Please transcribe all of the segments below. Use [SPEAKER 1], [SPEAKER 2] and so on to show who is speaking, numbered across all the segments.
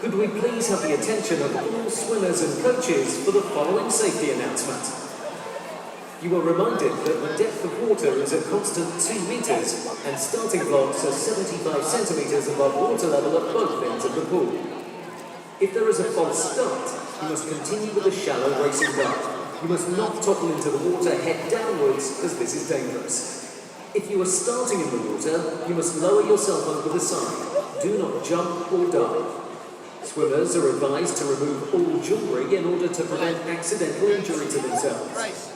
[SPEAKER 1] Could we please have the attention of all swimmers and coaches for the following safety announcement? You are reminded that the depth of water is a constant 2 meters and starting blocks are 75 centimeters above water level at both ends of the pool. If there is a false start, you must continue with a shallow racing dive. You must not topple into the water head downwards, as this is dangerous. If you are starting in the water, you must lower yourself over the side. Do not jump or dive. Swimmers are advised to remove all jewellery in order to prevent accidental injury to themselves.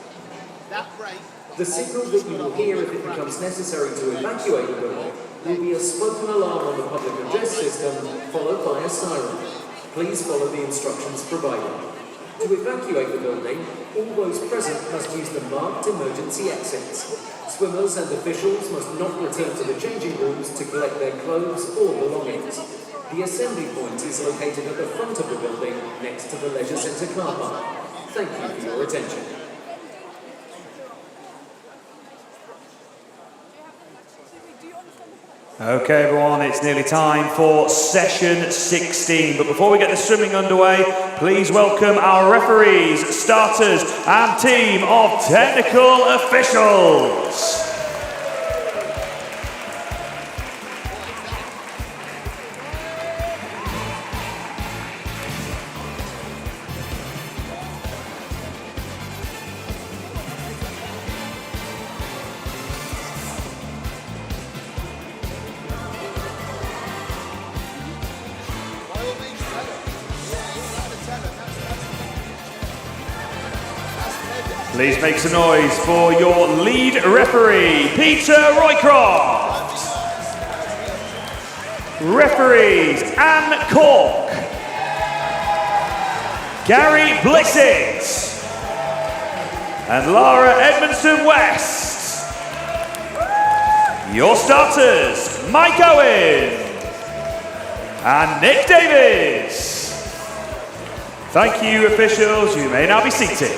[SPEAKER 1] The signal that you will hear if it becomes necessary to evacuate the building will be a spoken alarm on the public address system, followed by a siren. Please follow the instructions provided. To evacuate the building, all those present must use the marked emergency exits. Swimmers and officials must not return to the changing rooms to collect their clothes or belongings. The assembly point is located at the front of the building, next to the Leisure Centre car park. Thank you for your attention.
[SPEAKER 2] Okay everyone, it's nearly time for session 16, but before we get the swimming underway, please welcome our referees, starters and team of technical officials. Please make some noise for your lead referee, Peter Roycroft. Referees, Anne Cork, Gary Blissett, and Lara Edmondson West. Your starters, Mike Owen and Nick Davis. Thank you, officials. You may now be seated.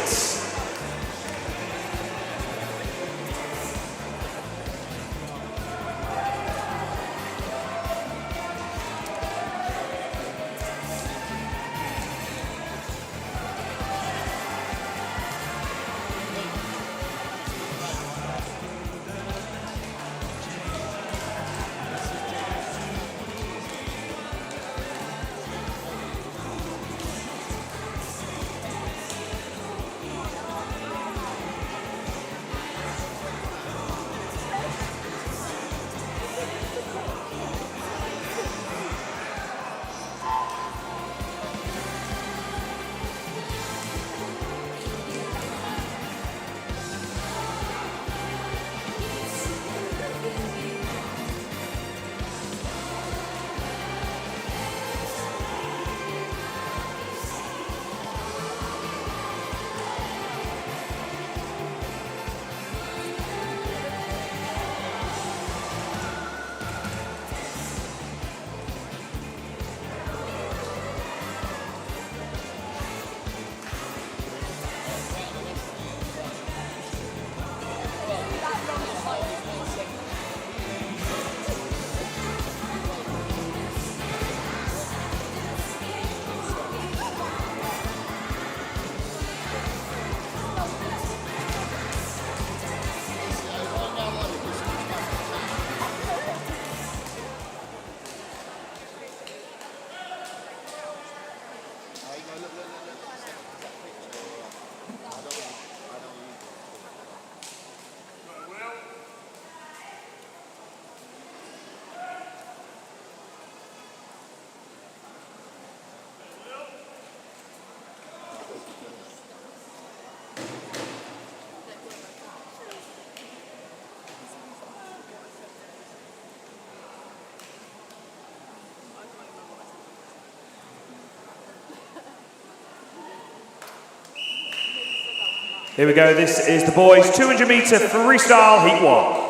[SPEAKER 2] Here we go, this is the boys 200 metre freestyle heat 1.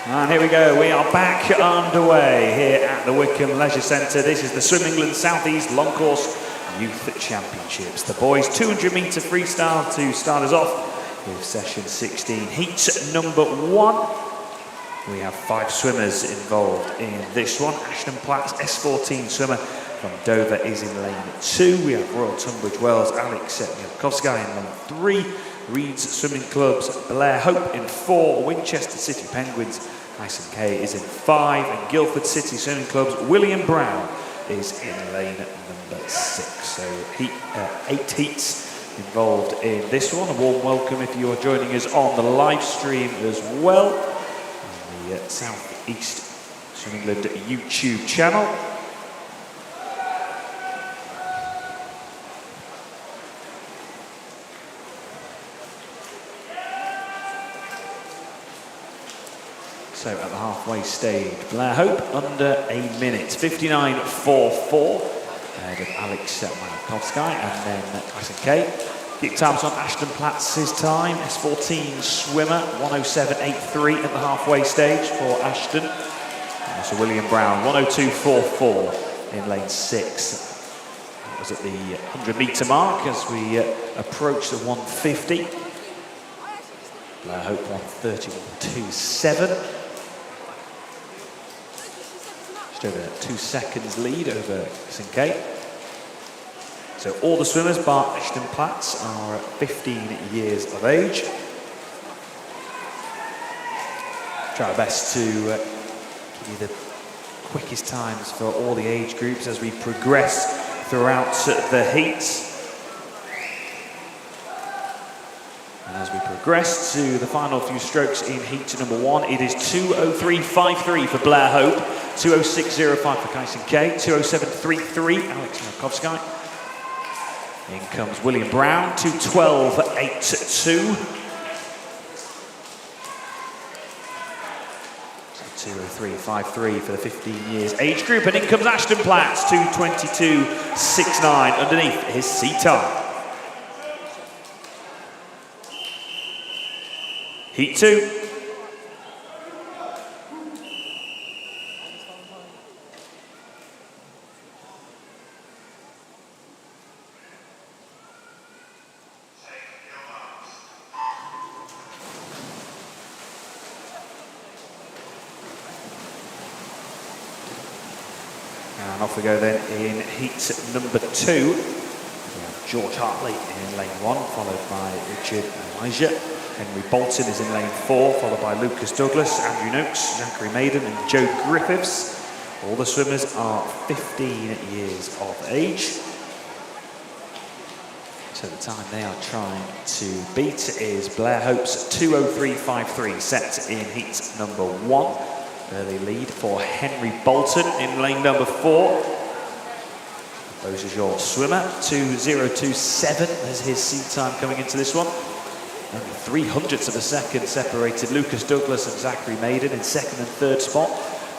[SPEAKER 2] And here we go, we are back underway here at the Wickham Leisure Centre. This is the Swim England South East Long Course Youth Championships. The boys 200 metre freestyle to start us off with session 16. Heat number 1. We have 5 swimmers involved in this one. Ashton Platt's S14 swimmer from Dover is in lane 2. We have Royal Tunbridge Wells, Alex Mialkowska in lane 3. Reeds Swimming Club's Blair Hope in 4. Winchester City Penguins, Tyson Kay is in 5. And Guildford City Swimming Club's William Brown is in lane number 6. So 8 heats involved in this one. A warm welcome if you are joining us on the live stream as well on the South East Swim England YouTube channel. So at the halfway stage, Blair Hope under a minute, 59.44 ahead of Alex Mialkowska and then Tyson Kay. Keep tabs on Ashton Platt's his time, S14 swimmer, 107.83 at the halfway stage for Ashton. And also William Brown, 102.44 in lane 6. That was at the 100 metre mark as we approach the 150. Blair Hope 131.27. Just over 2 seconds lead over St. Kate. So all the swimmers bar Ashton Platts are 15 years of age. Try our best to give you the quickest times for all the age groups as we progress throughout the heats. And as we progress to the final few strokes in heat number 1, it is 2:03.53 for Blair Hope, 2:06.05 for Kyson Kay, 2:07.33 Alex Mialkowska. In comes William Brown, 2:12.82. 2:03.53 for the 15 years age group. And in comes Ashton Platts, 2:22.69 underneath his sea time. Heat 2. And off we go then in heat number 2. We have George Hartley in lane 1, followed by Richard Elijah. Henry Bolton is in lane 4, followed by Lucas Douglas, Andrew Noakes, Zachary Maiden and Joe Griffiths. All the swimmers are 15 years of age. So the time they are trying to beat is Blair Hope's 2:03.53, set in heat number 1. Early lead for Henry Bolton in lane number 4. Those is your swimmer, 2:02.7 as his seed time coming into this one. Only 300ths of a second separated Lucas Douglas and Zachary Maiden in 2nd and 3rd spot.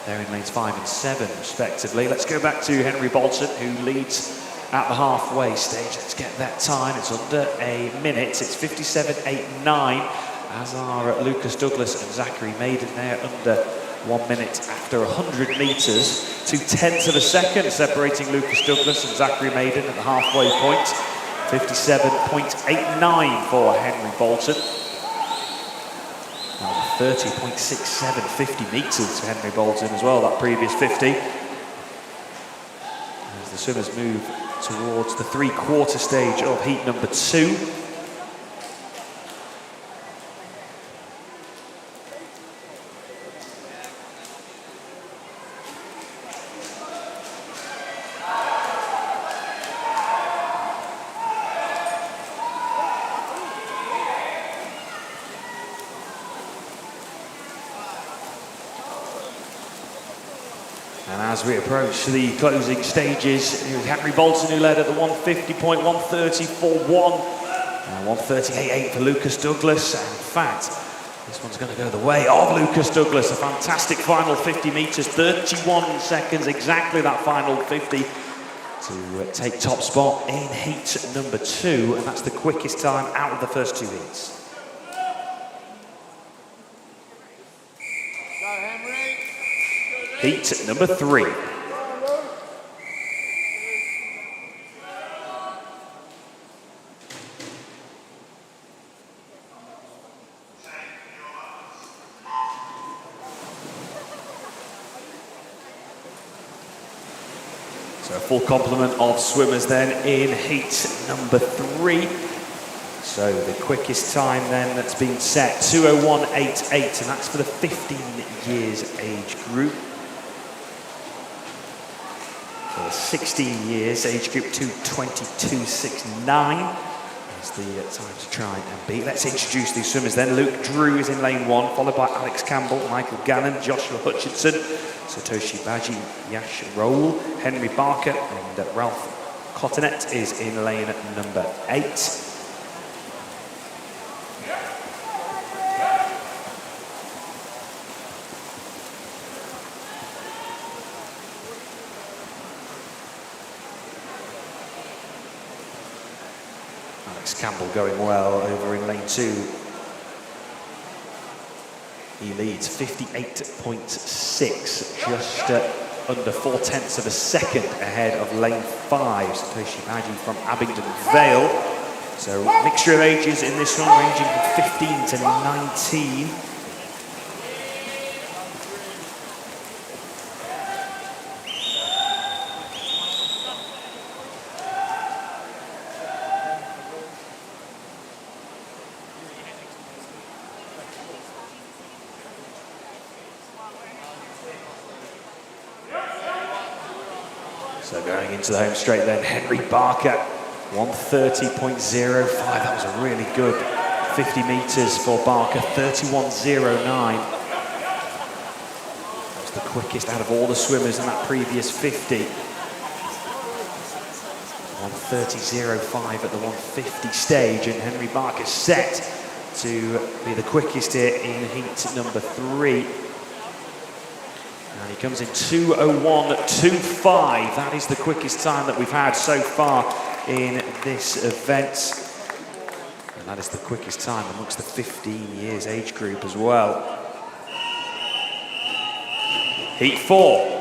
[SPEAKER 2] They're in lanes 5 and 7 respectively. Let's go back to Henry Bolton, who leads at the halfway stage. Let's get that time. It's under a minute. It's 57.89, as are Lucas Douglas and Zachary Maiden. They're under 1 minute after 100 metres. 2/10ths of a second separating Lucas Douglas and Zachary Maiden at the halfway point. 57.89 for Henry Bolton. 30.67, 50 metres for Henry Bolton as well, that previous 50. As the swimmers move towards the 3/4 stage of heat number 2. And as we approach the closing stages, Henry Bolton, who led at the 150.130.41, and 138.8 for Lucas Douglas. And in fact, this one's going to go the way of Lucas Douglas. A fantastic final 50 metres, 31 seconds, exactly that final 50 to take top spot in heat number 2, and that's the quickest time out of the first 2 heats. Heat number 3. So a full complement of swimmers then in heat number 3. So the quickest time then that's been set, 2:01.88, and that's for the 15 years age group. For the 16 years age group, 2:22.69 is the time to try and beat. Let's introduce these swimmers then. Luke Drew is in lane 1, followed by Alex Campbell, Michael Gannon, Joshua Hutchinson, Satoshi Baji, Yash Roll, Henry Barker, and Ralph Cottonet is in lane number 8. Alex Campbell going well over in lane 2. He leads 58.6, just under 4/10 of a second ahead of lane 5, Satoshi Baji from Abingdon Vale. So mixture of ages in this one, ranging from 15 to 19. So going into the home straight then, Henry Barker, 1:30.05. That was a really good 50 metres for Barker, 31.09. That was the quickest out of all the swimmers in that previous 50. 1:30.05 at the 150 stage, and Henry Barker set to be the quickest here in heat number 3. And he comes in 2:01.25. That is the quickest time that we've had so far in this event. And that is the quickest time amongst the 15 years age group as well. Heat 4.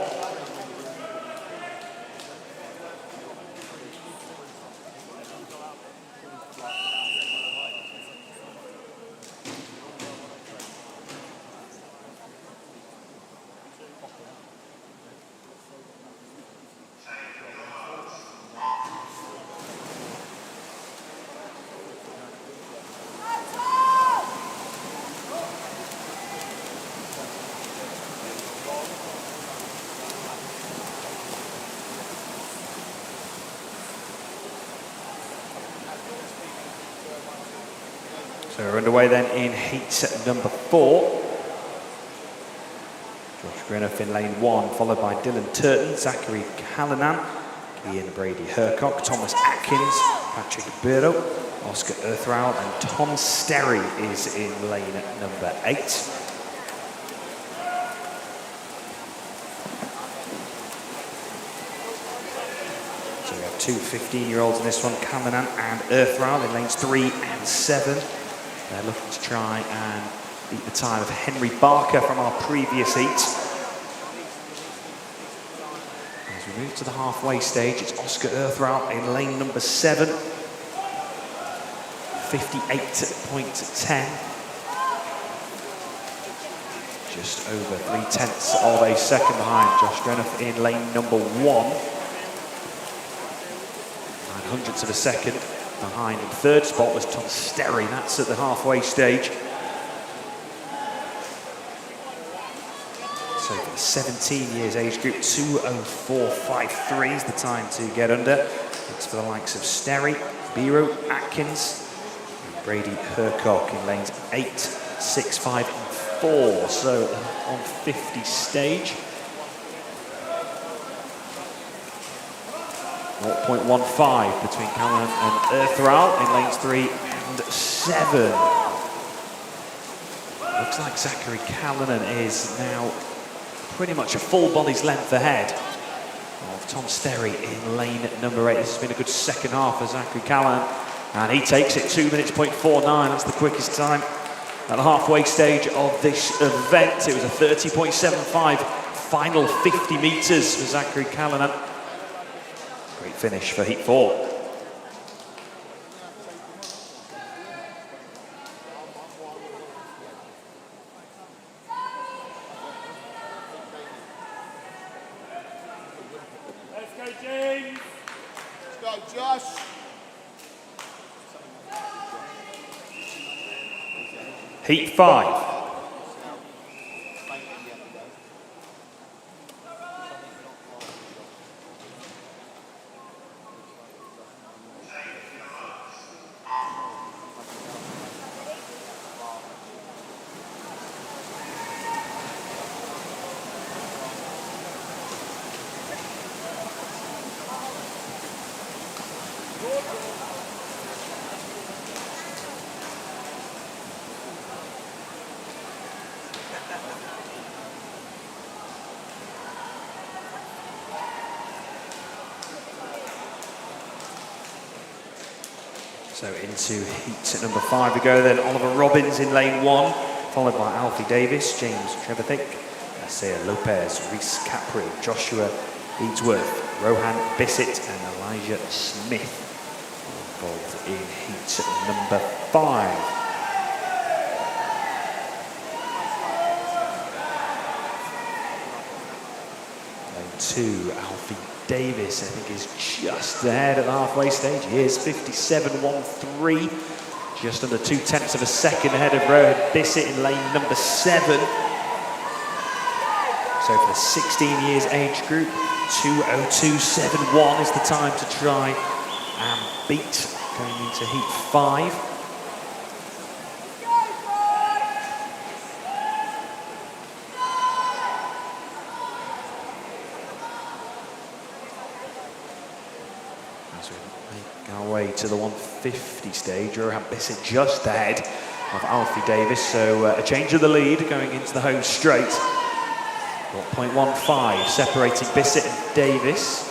[SPEAKER 2] So we're underway then in heat number 4. Josh Greenough in lane 1, followed by Dylan Turton, Zachary Callanan, Ian Brady Hercock, Thomas Atkins, Patrick Burrow, Oscar Earthrow, and Tom Sterry is in lane number 8. So we have two 15-year-olds in this one, Callanan and Earthrow in lanes 3 and 7. They're looking to try and beat the time of Henry Barker from our previous heat. As we move to the halfway stage, it's Oscar Earthrow in lane number 7. 58.10. Just over 3/10 of a second behind Josh Greenough in lane number 1. 900ths of a second behind. In third spot was Tom Sterry. That's at the halfway stage. So for the 17 years age group, 2:04.53 is the time to get under. It's for the likes of Sterry, Biro, Atkins, and Brady Hercock in lanes 8, 6, 5, and 4. So on 50 stage. 0.15 between Callanan and Earthrow in lanes 3 and 7. Looks like Zachary Callanan is now pretty much a full body's length ahead of Tom Sterry in lane number 8. This has been a good second half for Zachary Callanan, and he takes it 2:49. That's the quickest time at the halfway stage of this event. It was a 30.75 final 50 metres for Zachary Callanan. Great finish for heat 4.
[SPEAKER 3] Let's go, James. Let's go, Josh.
[SPEAKER 2] Heat 5. So into heat number 5 we go then. Oliver Robbins in lane 1, followed by Alfie Davis, James Trevithick, Isaiah Lopez, Reese Capri, Joshua Eadsworth, Rohan Bissett and Elijah Smith involved in heat number 5. Lane 2, Alfie Davis, I think, is just ahead at the halfway stage. He is 57.13, just under 0.2 of a second ahead of Rohan Bissett in lane number 7. So for the 16 years age group, 2:02.71 is the time to try and beat going into heat 5. As we make our way to the 150 stage, Rohan Bissett just ahead of Alfie Davis, so a change of the lead going into the home straight. 0.15 separating Bissett and Davis.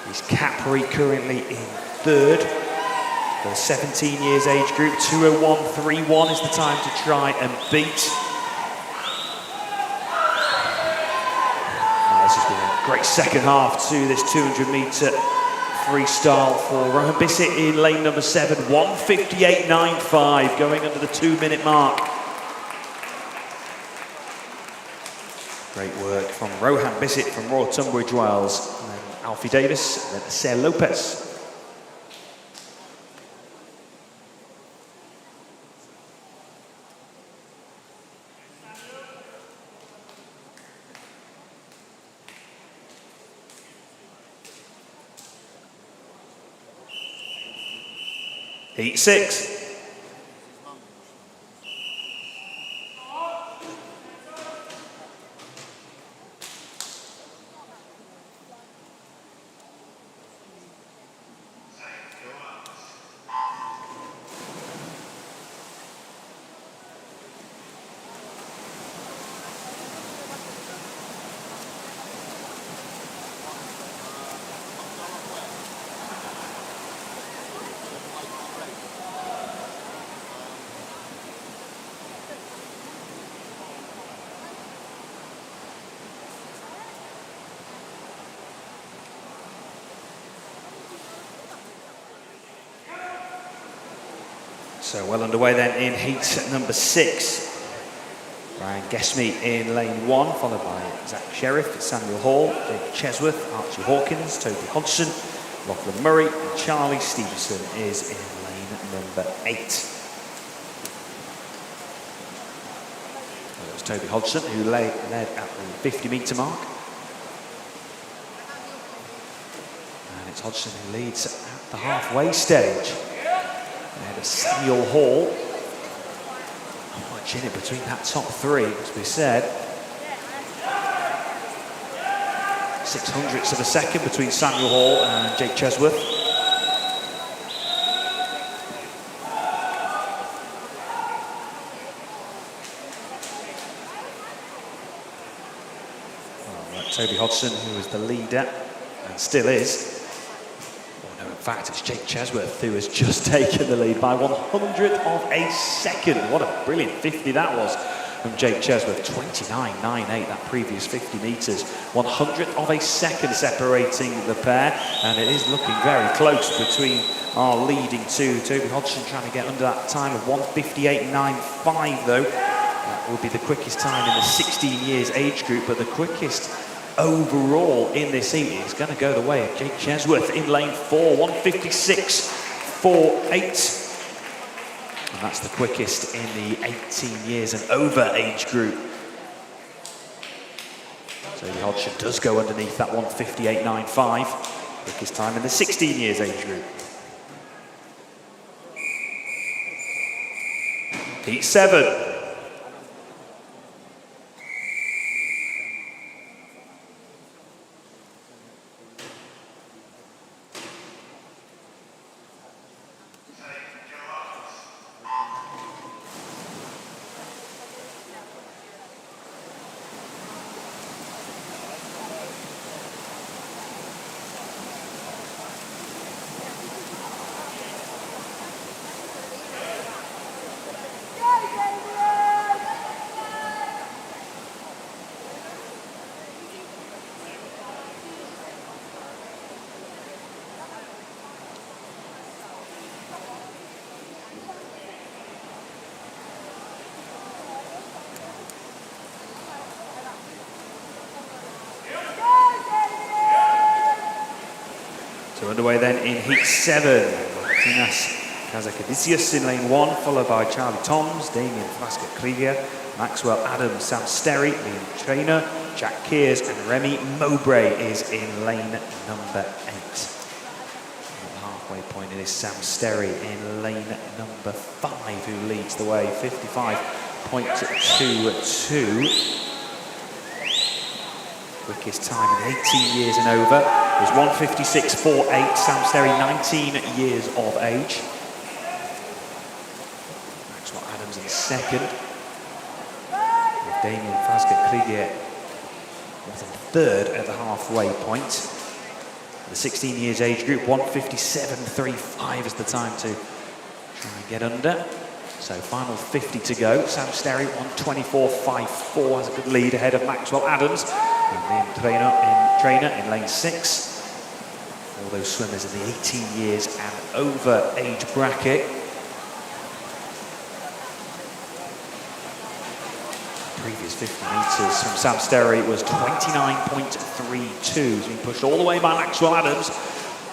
[SPEAKER 2] He's Capri currently in 3rd. For the 17 years age group, 2:01.31 is the time to try and beat. Now, this has been a great second half to this 200-metre freestyle for Rohan Bissett in lane number 7, 1:58.95, going under the 2-minute mark. Great work from Rohan Bissett from Royal Tunbridge Wells, and then Alfie Davis, and then Isaiah Lopez. Heat 6. So well underway then in heat number 6. Ryan Gesme in lane 1, followed by Zach Sheriff, Samuel Hall, David Chesworth, Archie Hawkins, Toby Hodgson, Lachlan Murray, and Charlie Stevenson is in lane number 8. So it was Toby Hodgson who led at the 50-metre mark. And it's Hodgson who leads at the halfway stage. Ahead of Samuel Hall. Not much in it between that top 3, as we said. 0.06 of a second between Samuel Hall and Jake Chesworth. Toby Hodgson, who was the leader and still is. In fact, it's Jake Chesworth who has just taken the lead by 100th of a second. What a brilliant 50 that was from Jake Chesworth, 29.98 that previous 50 metres. 100th of a second separating the pair, and it is looking very close between our leading two. Toby Hodgson trying to get under that time of 1:58.95 though. That will be the quickest time in the 16 years age group, but the quickest overall in this heat is going to go the way of Jake Chesworth in lane 4, 1:56.48. And that's the quickest in the 18 years and over age group. Toby Hodgson does go underneath that 1:58.95, quickest time in the 16 years age group. Heat 7. So underway then in Heat 7. Martinas Kazakavicius in lane 1, followed by Charlie Toms, Damien Flaska-Krieger, Maxwell Adams, Sam Sterry, Liam Trainer, Jack Kears and Remy Mowbray is in lane number 8. At the halfway point it is Sam Sterry in lane number 5 who leads the way, 55.22. Quickest time in 18 years and over was 1:56.48. Sam Sterry, 19 years of age. Maxwell Adams in second. With Damien Flaska-Krieger was in third at the halfway point. The 16 years age group, 1:57.35 is the time to try and get under. So final 50 to go. Sam Sterry, 1:24.54, has a good lead ahead of Maxwell Adams. And then Trainer in lane 6. All those swimmers in the 18 years and over age bracket. Previous 50 metres from Sam Sterry was 29.32. He's been pushed all the way by Maxwell Adams.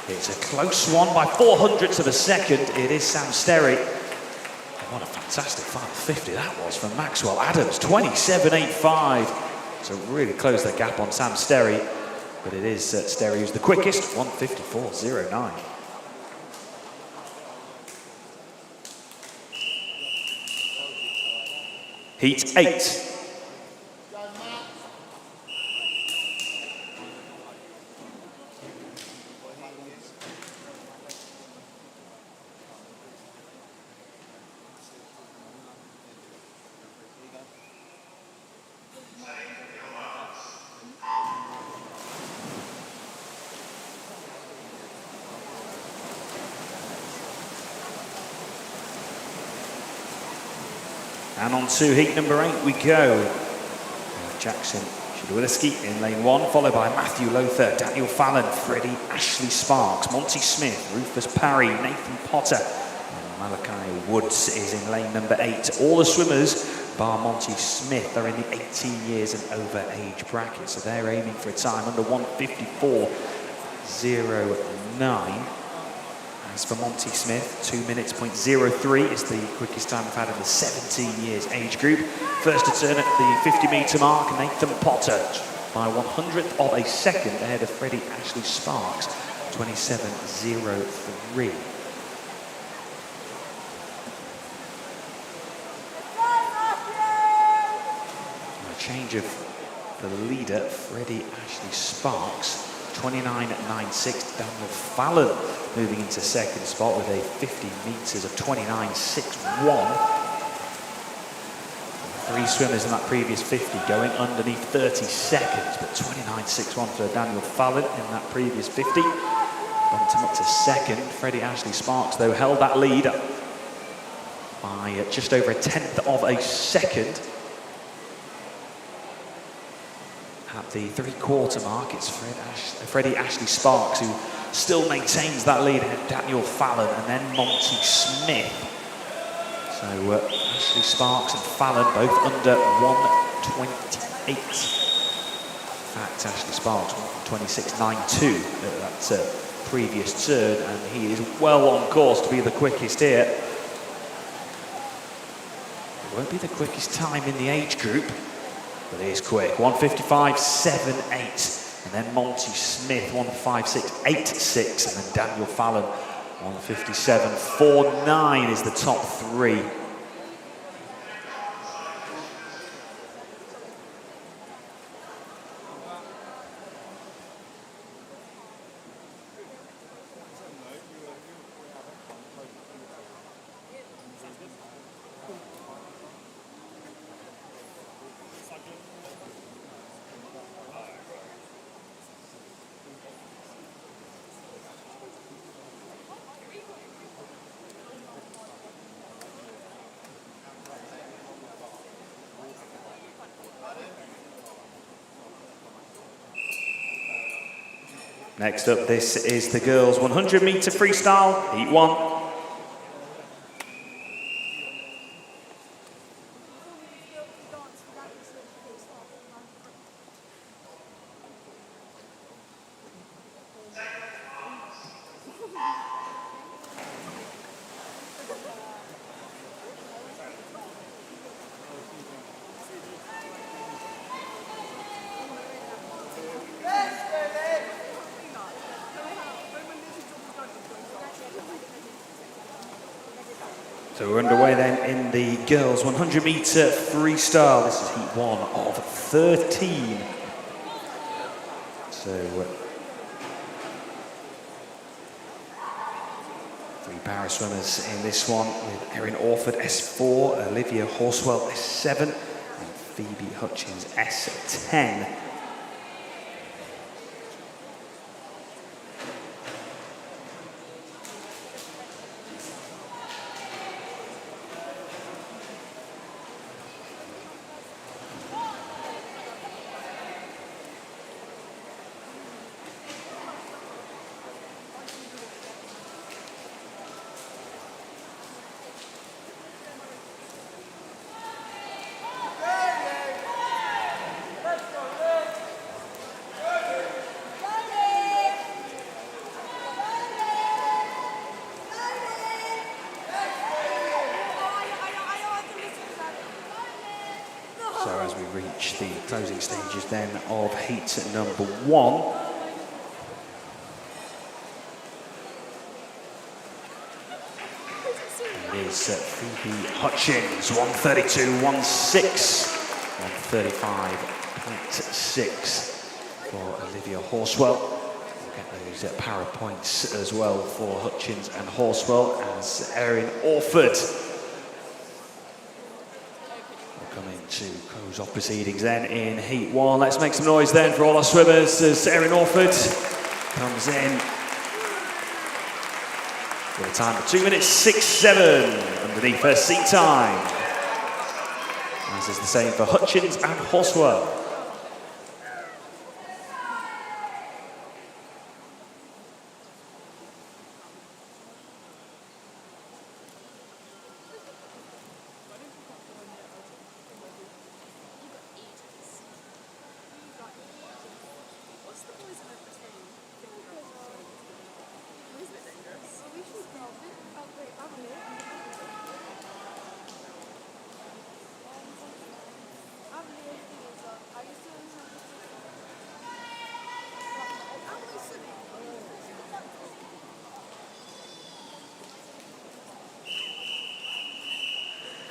[SPEAKER 2] It's a close one by 0.04 of a second. It is Sam Sterry. What a fantastic final 50 that was from Maxwell Adams, 27.85. So really close the gap on Sam Sterry, but it is Sterry who's the quickest, 1:54.09. Heat 8. And on to heat number 8 we go. Jackson Shidowski in lane 1, followed by Matthew Lothar, Daniel Fallon, Freddie Ashley Sparks, Monty Smith, Rufus Parry, Nathan Potter, and Malachi Woods is in lane number 8. All the swimmers, bar Monty Smith, are in the 18 years and over age bracket, so they're aiming for a time under 1:54.09. As for Monty Smith, 2 minutes, 0.03 is the quickest time we've had in the 17 years age group. First to turn at the 50-metre mark, Nathan Potter, by 100th of a second ahead of Freddie Ashley Sparks, 27.03. A change of the leader, Freddie Ashley Sparks, 29.96. Daniel Fallon moving into second spot with a 50 metres of 29.61. 3 swimmers in that previous 50 going underneath 30 seconds, but 29.61 for Daniel Fallon in that previous 50. Bumped him up to second. Freddie Ashley Sparks, though, held that lead by just over 1/10 of a second. at the 3/4 mark, it's Freddie Ashley Sparks who still maintains that lead ahead of Daniel Fallon and then Monty Smith. So Ashley Sparks and Fallon both under 1:28. In fact, Ashley Sparks 1:26.92 at that previous turn, and he is well on course to be the quickest here. It won't be the quickest time in the age group, but it is quick. 1:55.78. And then Monty Smith, 1:56.86, and then Daniel Fallon, 1:57.49 is the top three. Next up, this is the girls' 100-meter freestyle, heat 1. So we're underway then in the girls' 100-meter freestyle. This is heat 1 of 13. So three para swimmers in this one with Erin Orford S4, Olivia Horswell S7, and Phoebe Hutchins S10. So as we reach the closing stages then of heat number 1. It is Phoebe Hutchins, 1:32.16, 1:35.6 for Olivia Horswell. We'll get those para points as well for Hutchins and Horswell as Erin Orford to close off proceedings then in heat 1. Let's make some noise then for all our swimmers as Erin Orford comes in with a time of 2:06.7 underneath her seat time. As is the same for Hutchins and Horswell.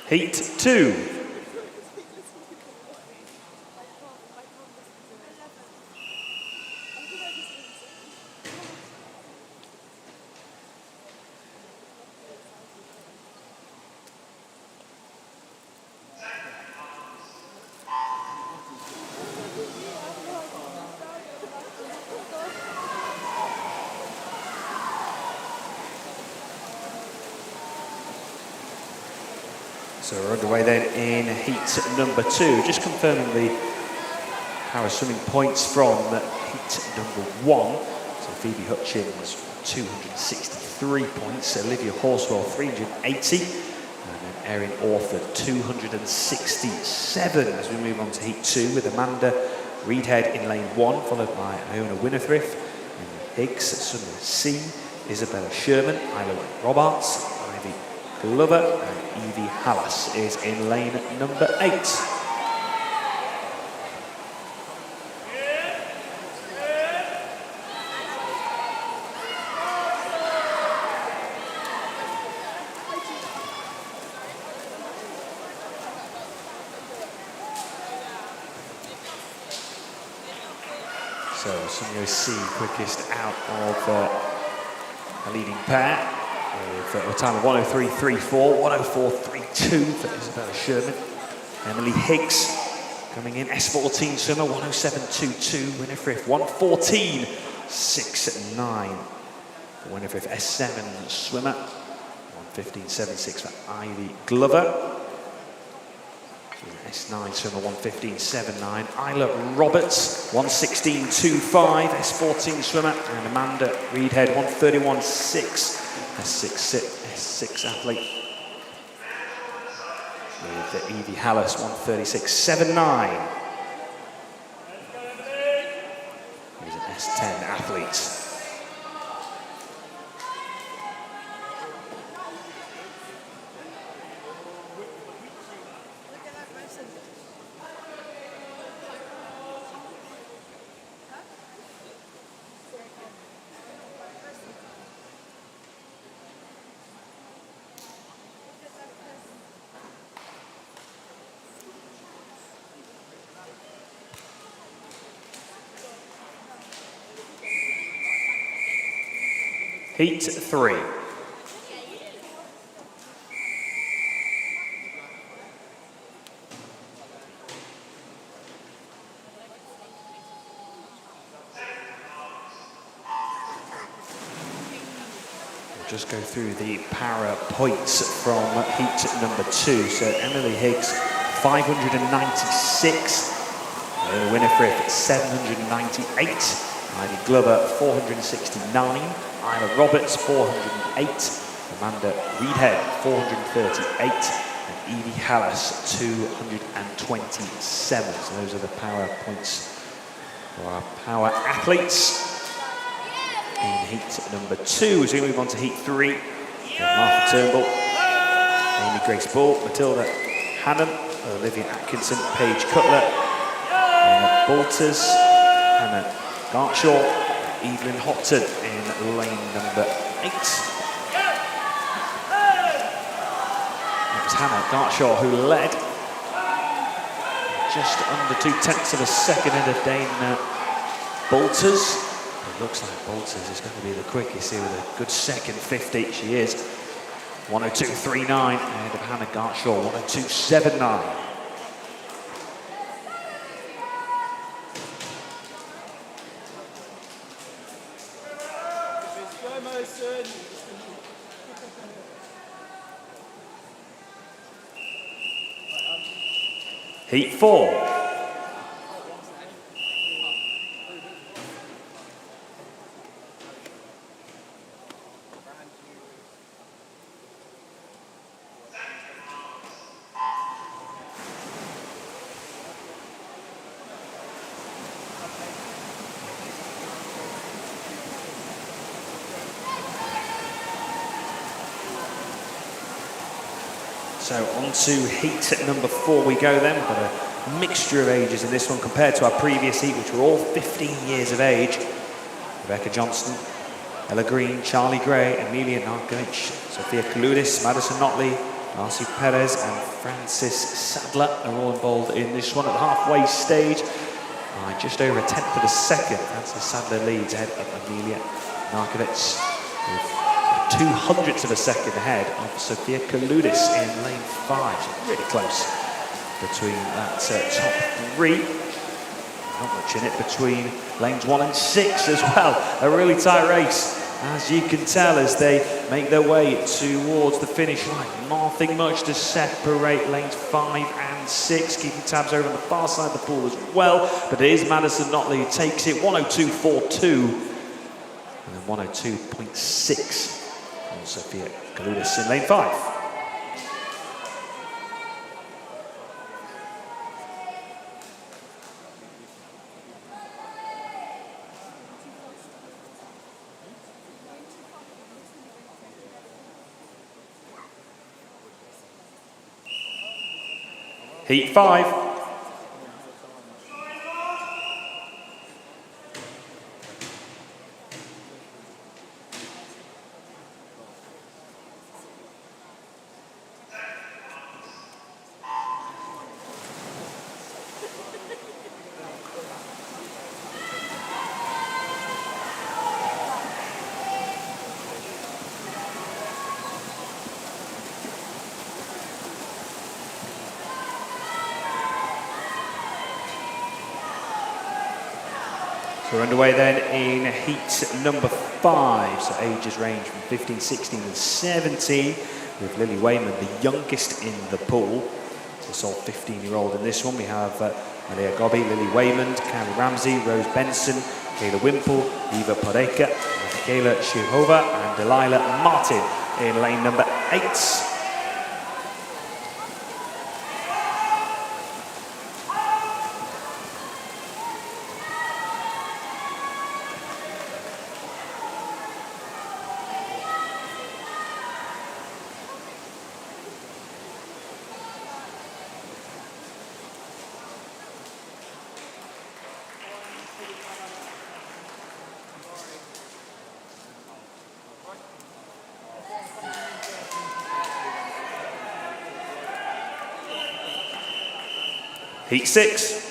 [SPEAKER 2] Heat 2. So we're underway then in heat number 2. Just confirming the para swimming points from heat number 1. So Phoebe Hutchins, 263 points. Olivia Horswell, 380. And then Erin Orford, 267. As we move on to heat 2 with Amanda Reedhead in lane 1, followed by Iona Winifrith, and Higgs, Summer C, Isabella Sherman, Isla Robarts, Ivy Glover, and Evie Hallas is in lane number 8. So Sumio C quickest out of a leading pair with a time of 1:03.34, 1:04.32 for Isabella Sherman. Emily Higgs coming in, S14 swimmer, 1:07.22. Winifrith, 1:14.69 for Winifrith. S7 swimmer, 1:15.76 for Ivy Glover. S9 swimmer, 1:15.79. Isla Roberts, 1:16.25. S14 swimmer. And Amanda Reedhead, 1:31.6. S6 athlete. With Evie Hallas, 1:36.79. He's an S10 athlete. Heat 3. We'll just go through the para points from heat number 2. So Emily Higgs, 596. Winifrith, 798. Ivy Glover, 469. Isla Roberts, 408. Amanda Reedhead, 438. And Evie Hallas, 227. So those are the power points for our power athletes in heat number 2. As we move on to heat 3, Martha Turnbull, Amy Grace Ball, Matilda Hannam, Olivia Atkinson, Paige Cutler, Anna Bolters, Hannah Gartshaw, Evelyn Hopton in lane number 8. It was Hannah Gartshaw who led just under 0.2 of a second ahead of Dane Bolters. It looks like Bolters is going to be the quickest here with a good second 50. She is 1:02.39 ahead of Hannah Gartshaw, 1:02.79. Heat 4. So on to heat number 4 we go then. We've got a mixture of ages in this one compared to our previous heat, which were all 15 years of age. Rebecca Johnston, Ella Green, Charlie Gray, Amelia Narkovic, Sophia Kaludis, Madison Notley, Marcy Perez and Frances Sadler are all involved in this one at the halfway stage. By just over 1/10 of a second, Frances Sadler leads ahead of Amelia Narkovic, with 0.02 of a second ahead of Sophia Kaludis in lane 5. So really close between that top 3. Not much in it between lanes 1 and 6 as well. A really tight race, as you can tell, as they make their way towards the finish line. Nothing much to separate lanes 5 and 6, keeping tabs over on the far side of the pool as well. But it is Madison Notley who takes it, 102.42 and then 102.6 on Sophia Kaludis in lane 5. Heat 5. So we're underway then in heat number 5. So ages range from 15, 16 and 17, with Lily Wayman, the youngest in the pool. So sole 15-year-old in this one. We have Maria Gobby, Lily Wayman, Carrie Ramsey, Rose Benson, Kayla Wimple, Eva Poreka, Michaela Shihova and Delilah Martin in lane number 8. Heat 6.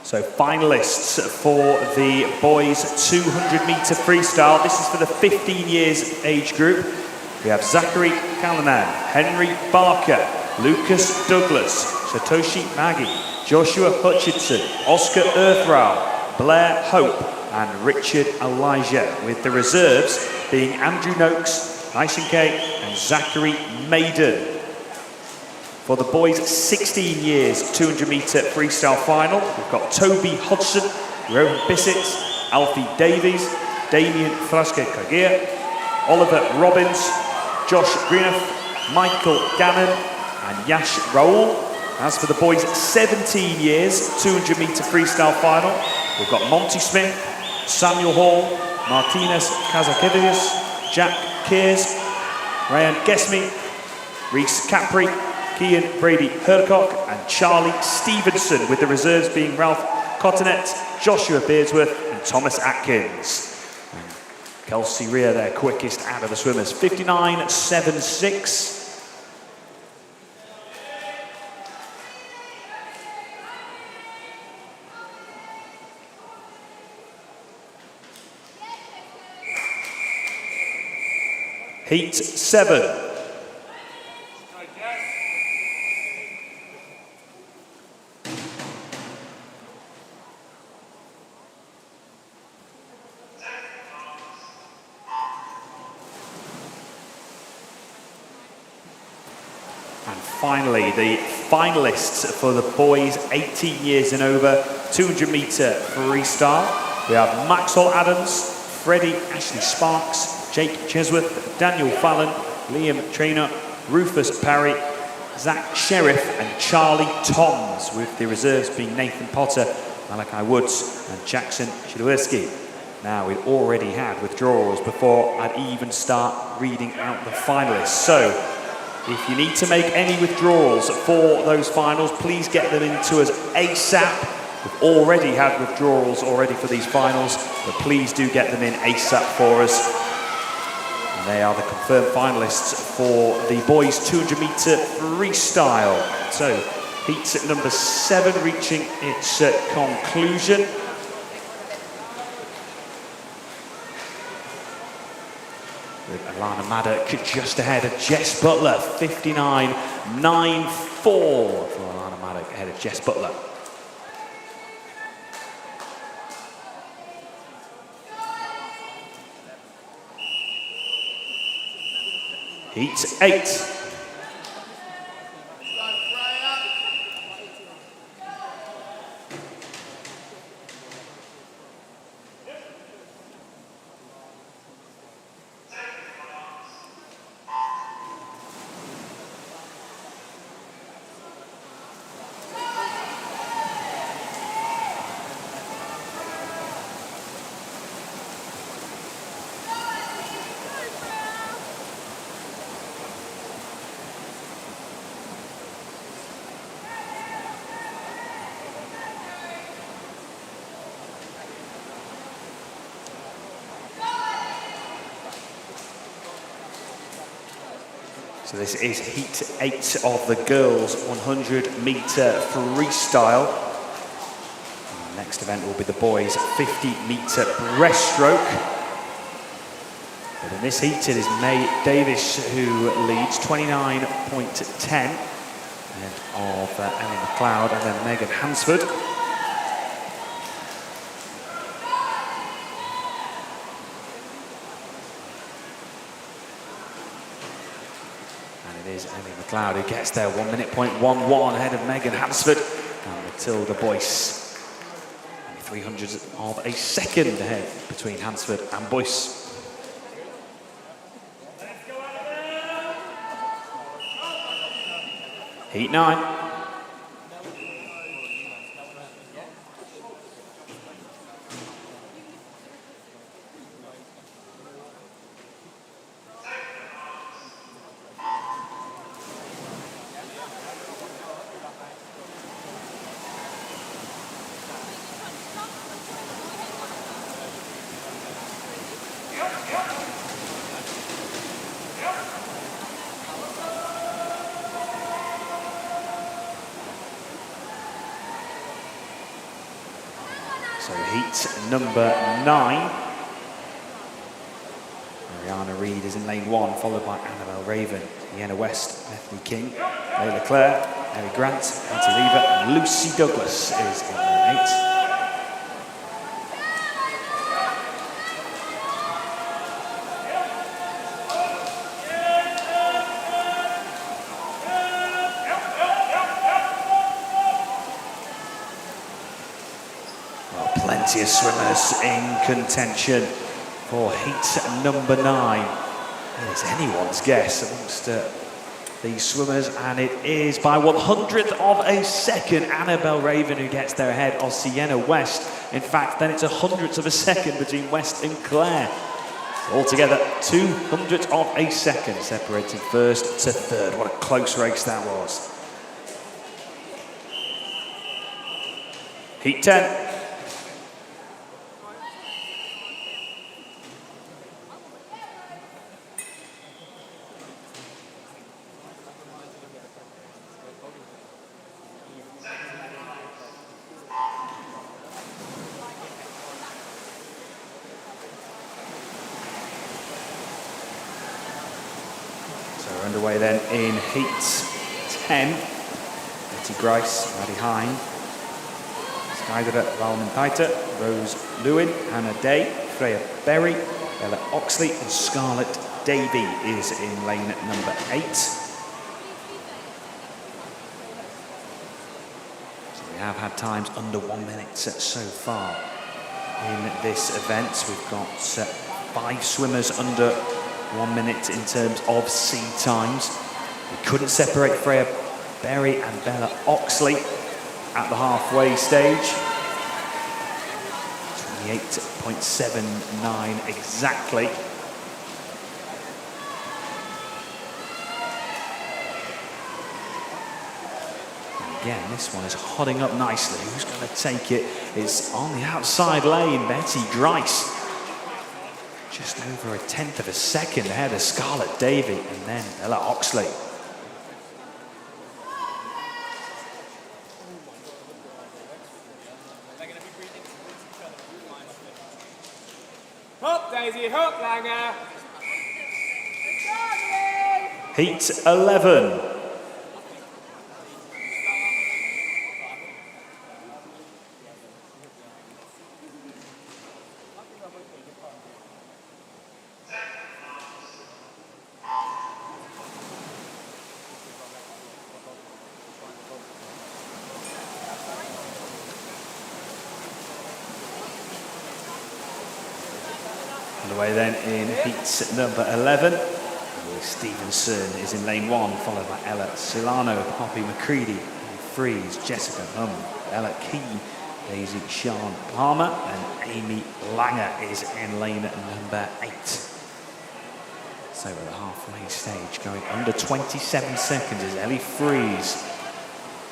[SPEAKER 2] So finalists for the boys 200 meter freestyle. This is for the 15 years age group. We have Zachary Callanan, Henry Barker, Lucas Douglas, Satoshi Maggie, Joshua Hutchinson, Oscar Earthrow, Blair Hope and Richard Elijah, with the reserves being Andrew Noakes, Tyson Kay and Zachary Maiden. For the boys 16 years 200 meter freestyle final, we've got Toby Hodgson, Rowan Bissett, Alfie Davies, Damien Frasque-Kagia, Oliver Robbins, Josh Greenough, Michael Gannon and Yash Raoul. As for the boys 17 years 200 meter freestyle final, we've got Monty Smith, Samuel Hall, Martinez Kazakevius, Jack Kears, Ryan Gesme, Reese Capri, Kian Brady Hercock and Charlie Stevenson, with the reserves being Ralph Cottonet, Joshua Beardsworth and Thomas Atkins. Kelsey Rea, their quickest out of the swimmers, 59.76. Heat 7. Finally, the finalists for the boys 18 years and over 200 meter freestyle. We have Maxwell Adams, Freddie Ashley Sparks, Jake Chesworth, Daniel Fallon, Liam Traynor, Rufus Parry, Zach Sheriff and Charlie Toms, with the reserves being Nathan Potter, Malachi Woods and Jackson Shidowski. Now, we'd already had withdrawals before I'd even start reading out the finalists. So, if you need to make any withdrawals for those finals, please get them into us ASAP. We've already had withdrawals already for these finals, but please do get them in ASAP for us. And they are the confirmed finalists for the boys 200 meter freestyle. So, heat number 7 reaching its conclusion. with Alana Maddock just ahead of Jess Butler, 59.94 for Alana Maddock ahead of Jess Butler. Heat 8. So this is heat 8 of the girls 100-meter freestyle. And the next event will be the boys 50-meter breaststroke. But in this heat it is May Davis who leads 29.10 ahead of Ellie McLeod and then Megan Hansford. It is Ellie McLeod who gets there, 1:11 ahead of Megan Hansford and Matilda Boyce. Only 300 of a second ahead between Hansford and Boyce. Heat 9. So heat number 9. Mariana Reid is in lane 1, followed by Annabelle Raven, Iena West, Bethany King, Layla Clare, Ellie Grant, Auntie Lever, and Lucy Douglas is in lane 8. Plenty of swimmers in contention for heat number 9. It is anyone's guess amongst these swimmers, and it is by 100th of a second Annabelle Raven who gets there ahead of Sienna West. In fact, then it's 100th of a second between West and Claire. Altogether, 200th of a second separating first to third. What a close race that was. Heat 10. We're underway then in heat 10. Betty Grice, Maddie Hine, Skydra Valmentaita, Rose Lewin, Hannah Day, Freya Berry, Bella Oxley and Scarlett Davey is in lane number 8. So we have had times under 1 minute so far in this event. We've got 5 swimmers under 1 minute in terms of sea times. We couldn't separate Freya Berry and Bella Oxley at the halfway stage. 28.79 exactly. And again, this one is hodding up nicely. Who's going to take it? It's on the outside lane, Betty Grice. Just over 1/10 of a second ahead of Scarlett Davey and then Bella Oxley.
[SPEAKER 3] Hop, Daisy, hop, Langer.
[SPEAKER 2] Heat 11. Underway then in heat number 11. Stevenson is in lane 1, followed by Ella Silano, Poppy McCready, Freeze, Jessica Hum, Ella Key, Daisy Sean Palmer, and Amy Langer is in lane number 8. So at the halfway stage, going under 27 seconds is Ellie Freeze.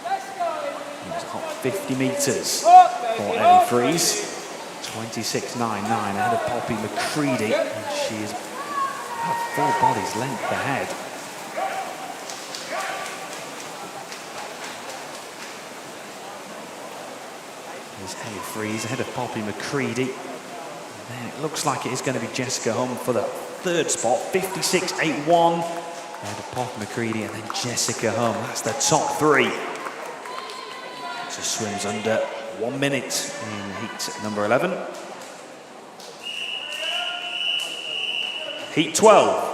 [SPEAKER 2] It was a hot 50 metres for Ellie Freeze. 26.99 ahead of Poppy McCready, and she is about 4 bodies length ahead. There's Ellie Freeze ahead of Poppy McCready. And then it looks like it is going to be Jessica Hum for the 3rd spot, 56.81 ahead of Poppy McCready, and then Jessica Hum. That's the top 3. So swims under 1 minute in heat number 11. Heat 12.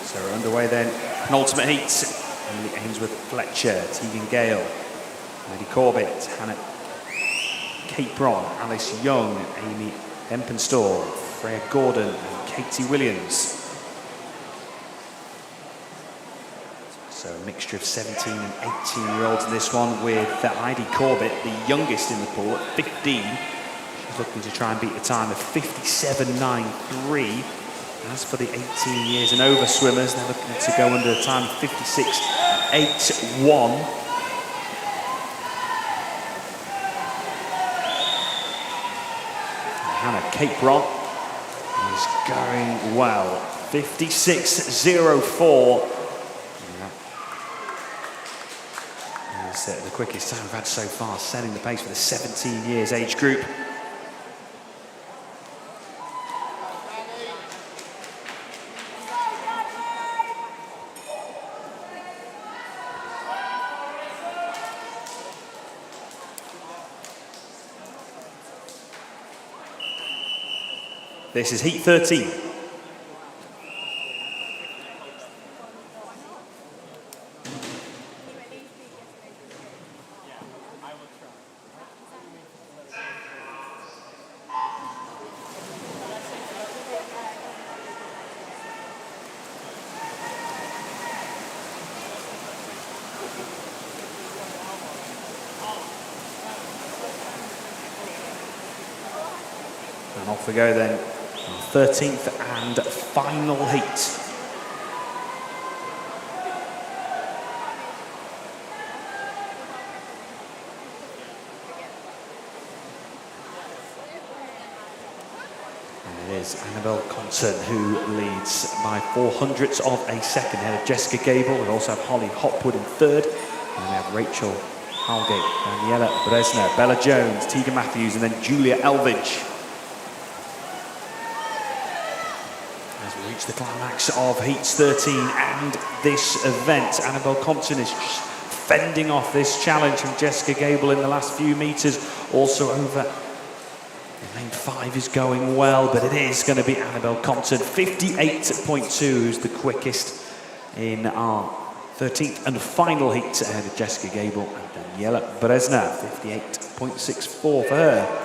[SPEAKER 2] So we're underway then. Penultimate heat. Emily Ainsworth Fletcher, Tegan Gale, Lady Corbett, Hannah Capron, Alice Young, Amy Hempenstall, Freya Gordon, and Katie Williams. So a mixture of 17 and 18-year-olds in this one, with Heidi Corbett, the youngest in the pool, at 15. She's looking to try and beat the time of 57.93. As for the 18 years and over swimmers, they're looking to go under a time of 56.81. Hannah Capron is going well, 56.04. Is the quickest time we've had so far, setting the pace for the 17 years age group. This is heat 13. And off we go then. 13th and final heat. And it is Annabelle Compton who leads by 0.04 of a second ahead of Jessica Gable. We also have Holly Hopwood in 3rd. And we have Rachel Halgate, Daniela Bresner, Bella Jones, Tegan Matthews, and then Julia Elvidge. The climax of heats 13 and this event. Annabelle Compton is fending off this challenge from Jessica Gable in the last few metres. Also over lane 5 is going well, but it is going to be Annabelle Compton, 58.2, who's the quickest in our 13th and final heat ahead of Jessica Gable and Daniela Bresner, 58.64 for her.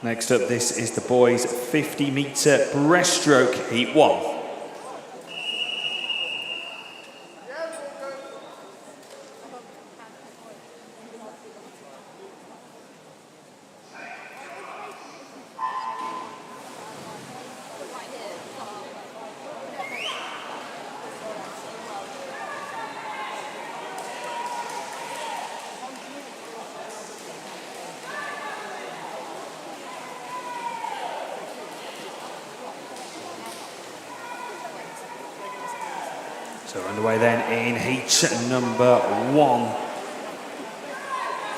[SPEAKER 2] Next up, this is the boys' 50-metre breaststroke, heat 1. So we're underway then in heat number 1.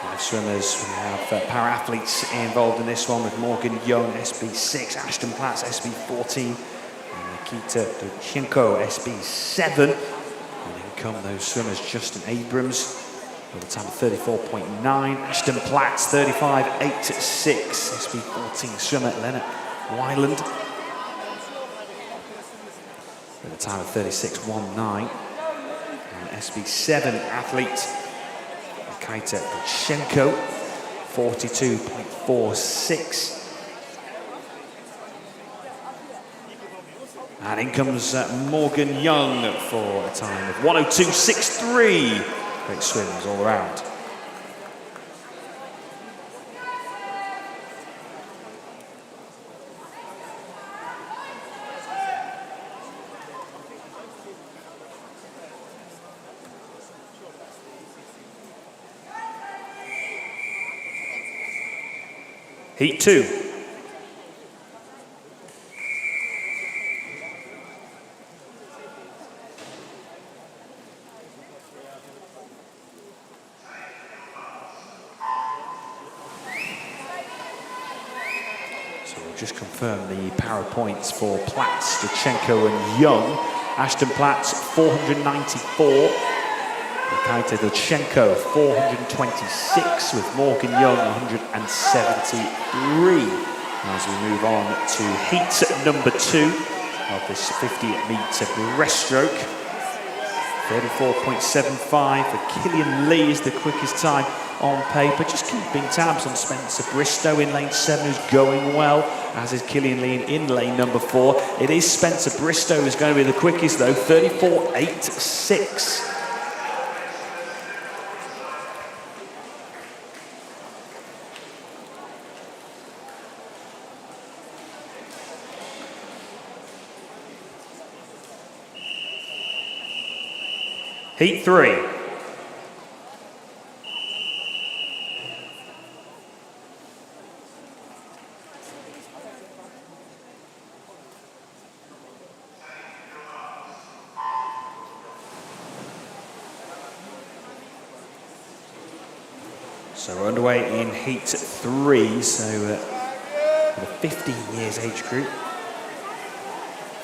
[SPEAKER 2] 5 swimmers. We have para-athletes involved in this one with Morgan Young, SB6, Ashton Platts, SB14, and Nikita Dudchenko, SB7. And in come those swimmers, Justin Abrams with a time of 34.9, Ashton Platts 35.86, SB14 swimmer Leonard Wyland with a time of 36.19, and SB7 athlete Nikita Dudchenko 42.46. And in comes Morgan Young for a time of 1:02.63. Great swims all around. Heat 2. So we'll just confirm the para points for Platts, Dudchenko and Young. Ashton Platts 494. Nikita Dudchenko 426, with Morgan Young 173. As we move on to heat number 2 of this 50-metre breaststroke. 34.75 for Killian Lee is the quickest time on paper. Just keeping tabs on Spencer Bristow in lane 7, who's going well, as is Killian Lee in lane number 4. It is Spencer Bristow who's going to be the quickest though, 34.86. Heat 3. So we're underway in heat 3, so for the 15 years age group.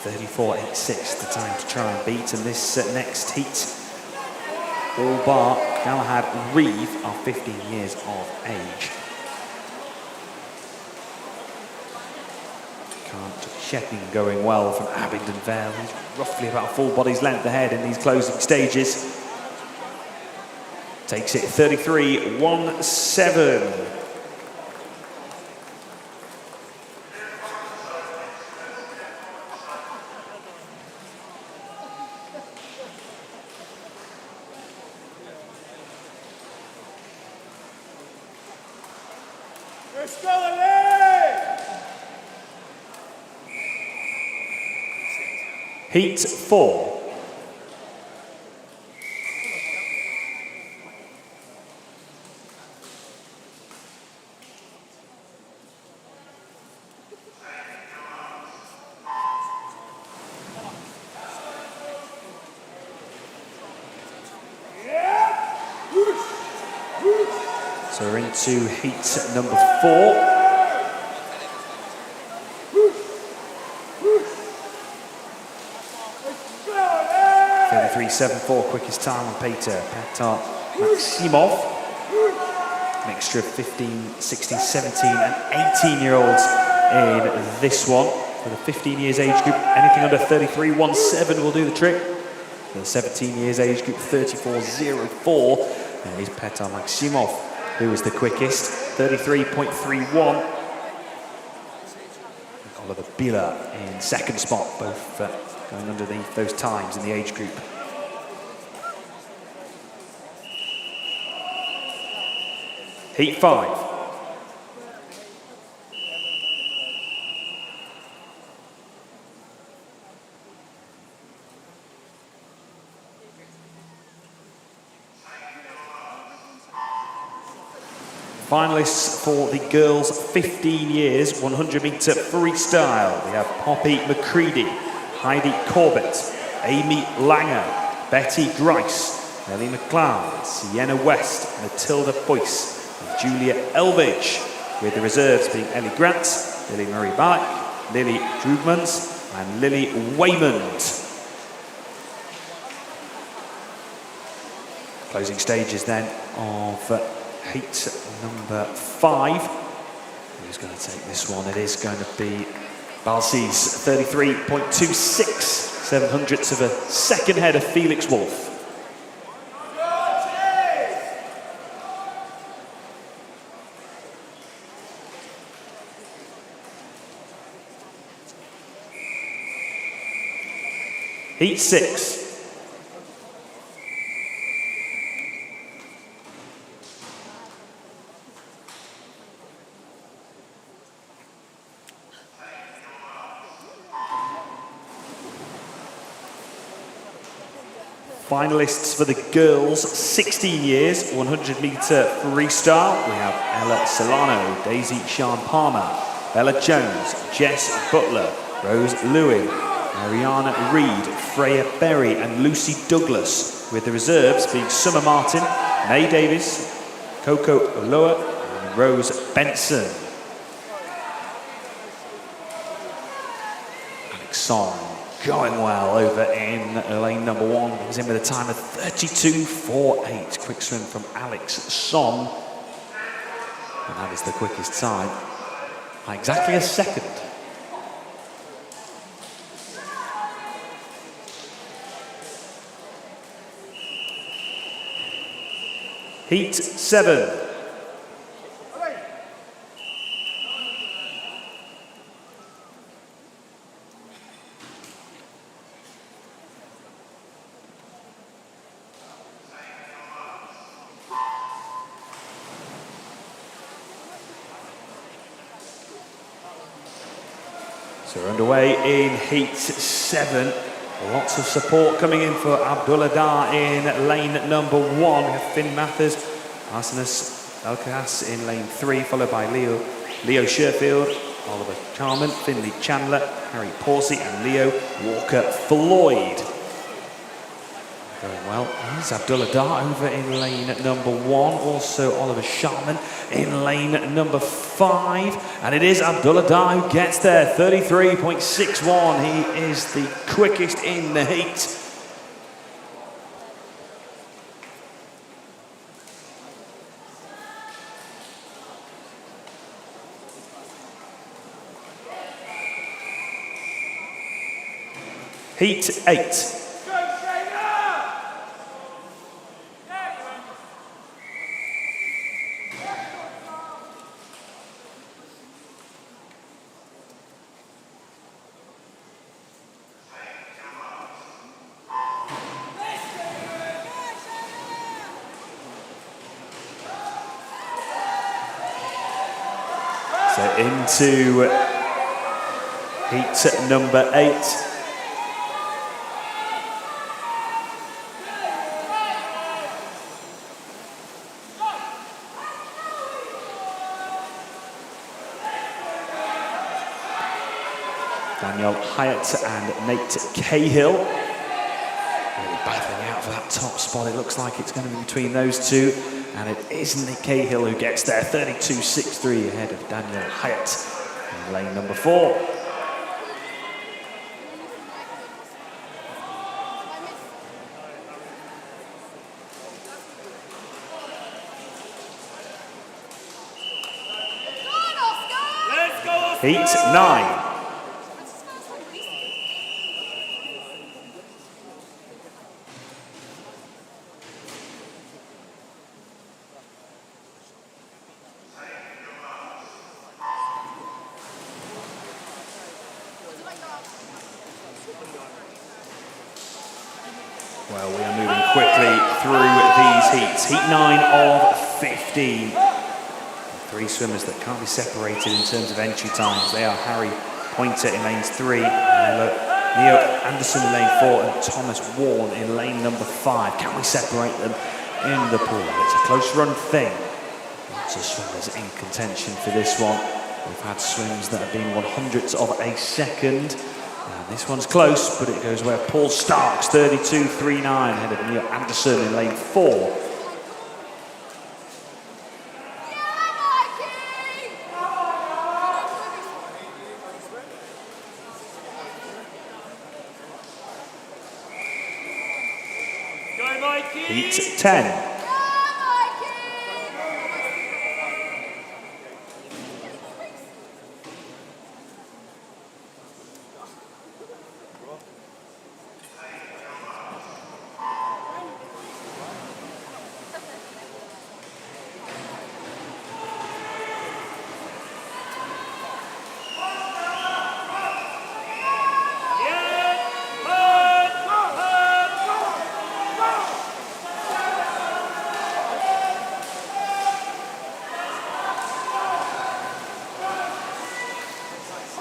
[SPEAKER 2] 34.86 the time to try and beat, and this next heat, all bar Galahad Reeve are 15 years of age. Can't Shetting going well from Abingdon Vale. He's roughly about a full body's length ahead in these closing stages. Takes it 33.17.
[SPEAKER 3] Let's go, Lee!
[SPEAKER 2] Heat 4. So we're into heat number 4. 33.74 quickest time on Peter Maximov. Mixture of 15, 16, 17 and 18-year-olds in this one. For the 15 years age group, anything under 33.17 will do the trick. For the 17 years age group, 34.04. There is Petar Maximov, who is the quickest, 33.31. Oliver Bieler in second spot, both going underneath those times in the age group. Heat 5. Finalists for the girls' 15 years 100 metre freestyle. We have Poppy McCready, Heidi Corbett, Amy Langer, Betty Grice, Ellie McLeod, Sienna West, Matilda Boyce, and Julia Elvidge, with the reserves being Ellie Grant, Lily Murray Ballack, Lily Drugmans, and Lily Waymond. Closing stages then of heat number 5. Who's going to take this one? It is going to be Balsi's 33.26, 700ths of a second head of Felix Wolf. Heat 6. Finalists for the girls' 16 years 100 metre freestyle. We have Ella Solano, Daisy Sean Palmer, Bella Jones, Jess Butler, Rose Lewin, Ariana Reed, Freya Berry and Lucy Douglas, with the reserves being Summer Martin, May Davis, Coco Oloa and Rose Benson. Alex Song going well over in lane number 1. He was in with a time of 32.48. Quick swim from Alex Song. And that is the quickest time by exactly a second. Heat 7. So we're underway in Heat 7. Lots of support coming in for Abdullah Dar in lane number 1. We have Finn Mathers, Arsenis Elkas in lane 3, followed by Leo Sherfield, Oliver Carman, Finley Chandler, Harry Porsey and Leo Walker-Floyd. Going well is Abdullah Dar over in lane number 1. Also Oliver Sharman in lane number 5. And it is Abdullah Dar who gets there, 33.61. He is the quickest in the heat. Heat 8. So into heat number 8. Daniel Hyatt and Nate Cahill really battling out for that top spot. It looks like it's going to be between those two, and it is Nate Cahill who gets there, 32.63 ahead of Daniel Hyatt in lane number 4. Heat 9. Well, we are moving quickly through these heats. Heat 9 of 15. 3 swimmers that can't be separated in terms of entry times. They are Harry Pointer in lanes 3, Neo Anderson in lane 4, and Thomas Warren in lane number 5. Can we separate them in the pool? It's a close run thing. Lots of swimmers in contention for this one. We've had swims that have been 100ths of a second. This one's close, but it goes where Paul Starks, 32.39, ahead of Neo Anderson in lane 4. Heat 10.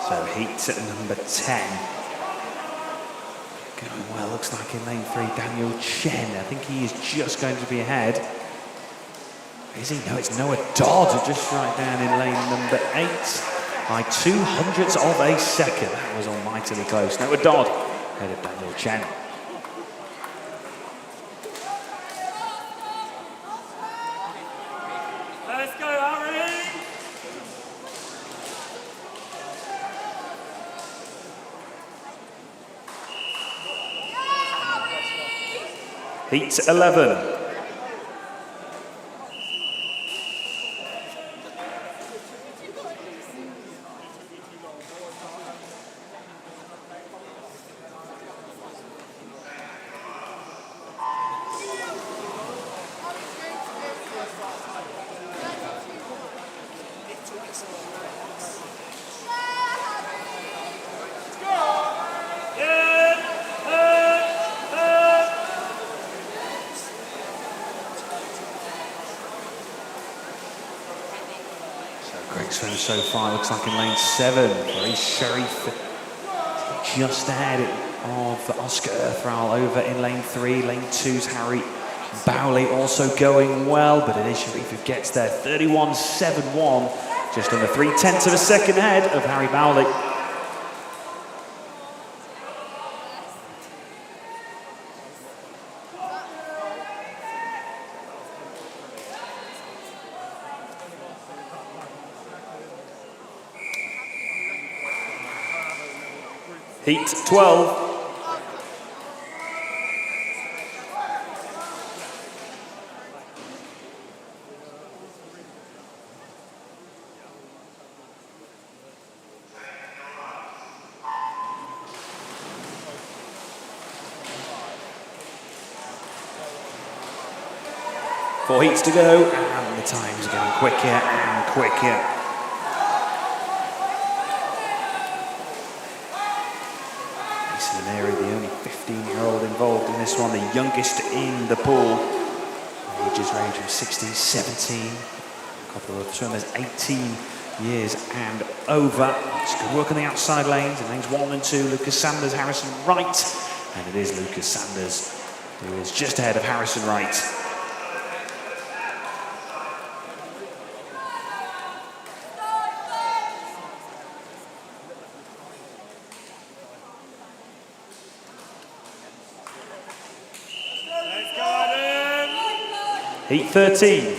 [SPEAKER 2] So heat at number 10. Going well, looks like in lane 3, Daniel Chen. I think he is just going to be ahead. Is he? No, it's Noah Dodd, just right down in lane number 8 by 200ths of a second. That was almightily close. Noah Dodd ahead of Daniel Chen.
[SPEAKER 3] Let's go, Harry!
[SPEAKER 2] Heat 11. Great swim so far, looks like in lane 7, Ray Sharif just ahead of Oscar Earthral over in lane 3. Lane 2's Harry Bowley also going well, but it is Sharif who gets there. 31.71, just under 3/10 of a second ahead of Harry Bowley. Heat 12. Four heats to go, and the time's getting quicker and quicker. Mary, the only 15-year-old involved in this one, the youngest in the pool. Ages range from 16, 17. A couple of swimmers 18 years and over. It's good work on the outside lanes. In lanes 1 and 2, Lucas Sanders, Harrison Wright. And it is Lucas Sanders who is just ahead of Harrison Wright. Heat 13.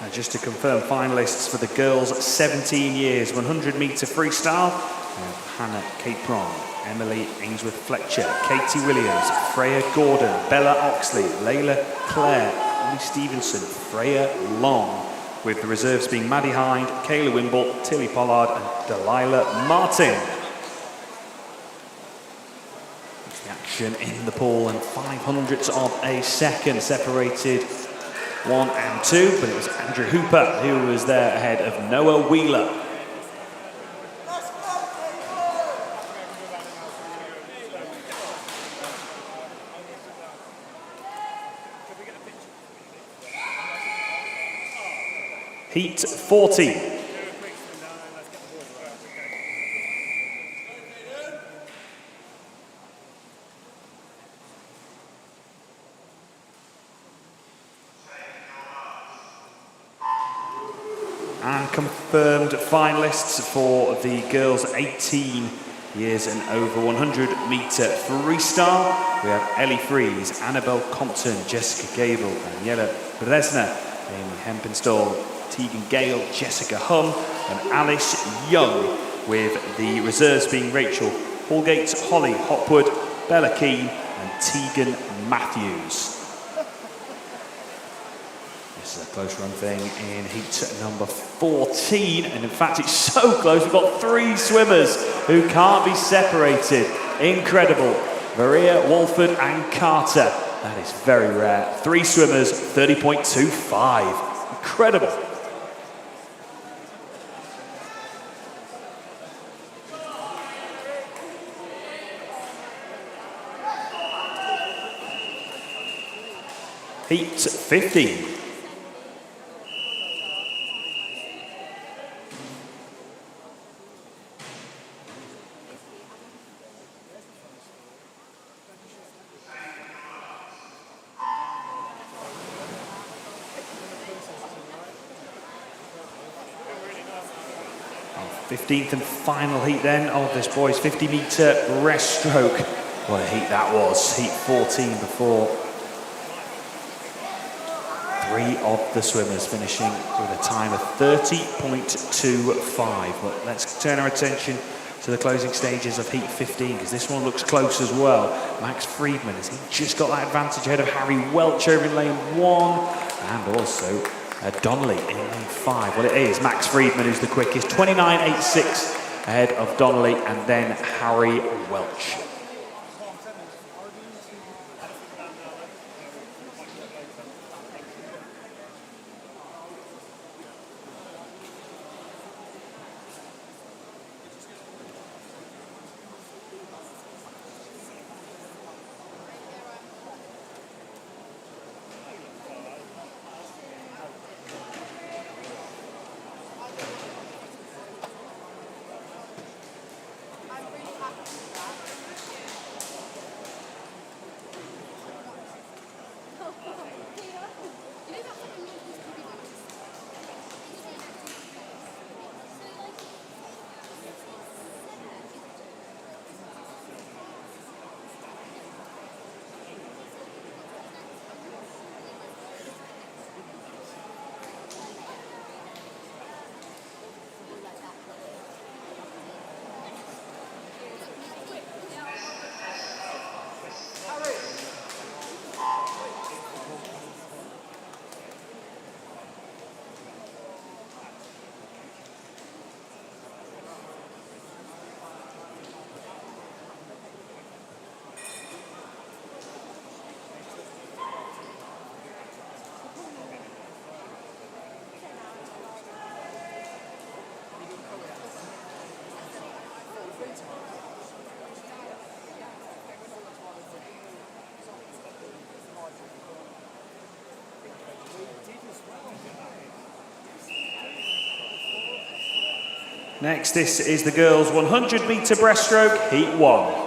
[SPEAKER 2] And just to confirm finalists for the girls 17 years 100-meter freestyle, Hannah Capron, Emily Ainsworth-Fletcher, Katie Williams, Freya Gordon, Bella Oxley, Layla Clare, Ollie Stevenson, Freya Long, with the reserves being Maddie Hind, Kayla Wimble, Tilly Pollard and Delilah Martin. It's the action in the pool, and 500ths of a second separated 1 and 2, but it was Andrew Hooper who was there ahead of Noah Wheeler. Heat 40. And confirmed finalists for the girls 18 years and over 100-metre freestyle. We have Ellie Fries, Annabelle Compton, Jessica Gable, Daniela Bresner, Amy Hempenstall, Tegan Gale, Jessica Hum and Alice Young, with the reserves being Rachel Hallgate, Holly Hopwood, Bella Keane and Tegan Matthews. This is a close run thing in heat number 14, and in fact it's so close we've got 3 swimmers who can't be separated. Incredible. Maria, Walford and Carter. That is very rare. 3 swimmers, 30.25. Incredible. Heat 15. Our 15th and final heat then of this boys 50-metre breaststroke. What a heat that was. Heat 14 before. 3 of the swimmers finishing with a time of 30.25. But let's turn our attention to the closing stages of heat 15, because this one looks close as well. Max Friedman, has he just got that advantage ahead of Harry Welch over in lane 1, and also Donnelly in lane 5. Well, it is Max Friedman who's the quickest, 29.86 ahead of Donnelly and then Harry Welch. Next, this is the girls 100-metre breaststroke, heat 1.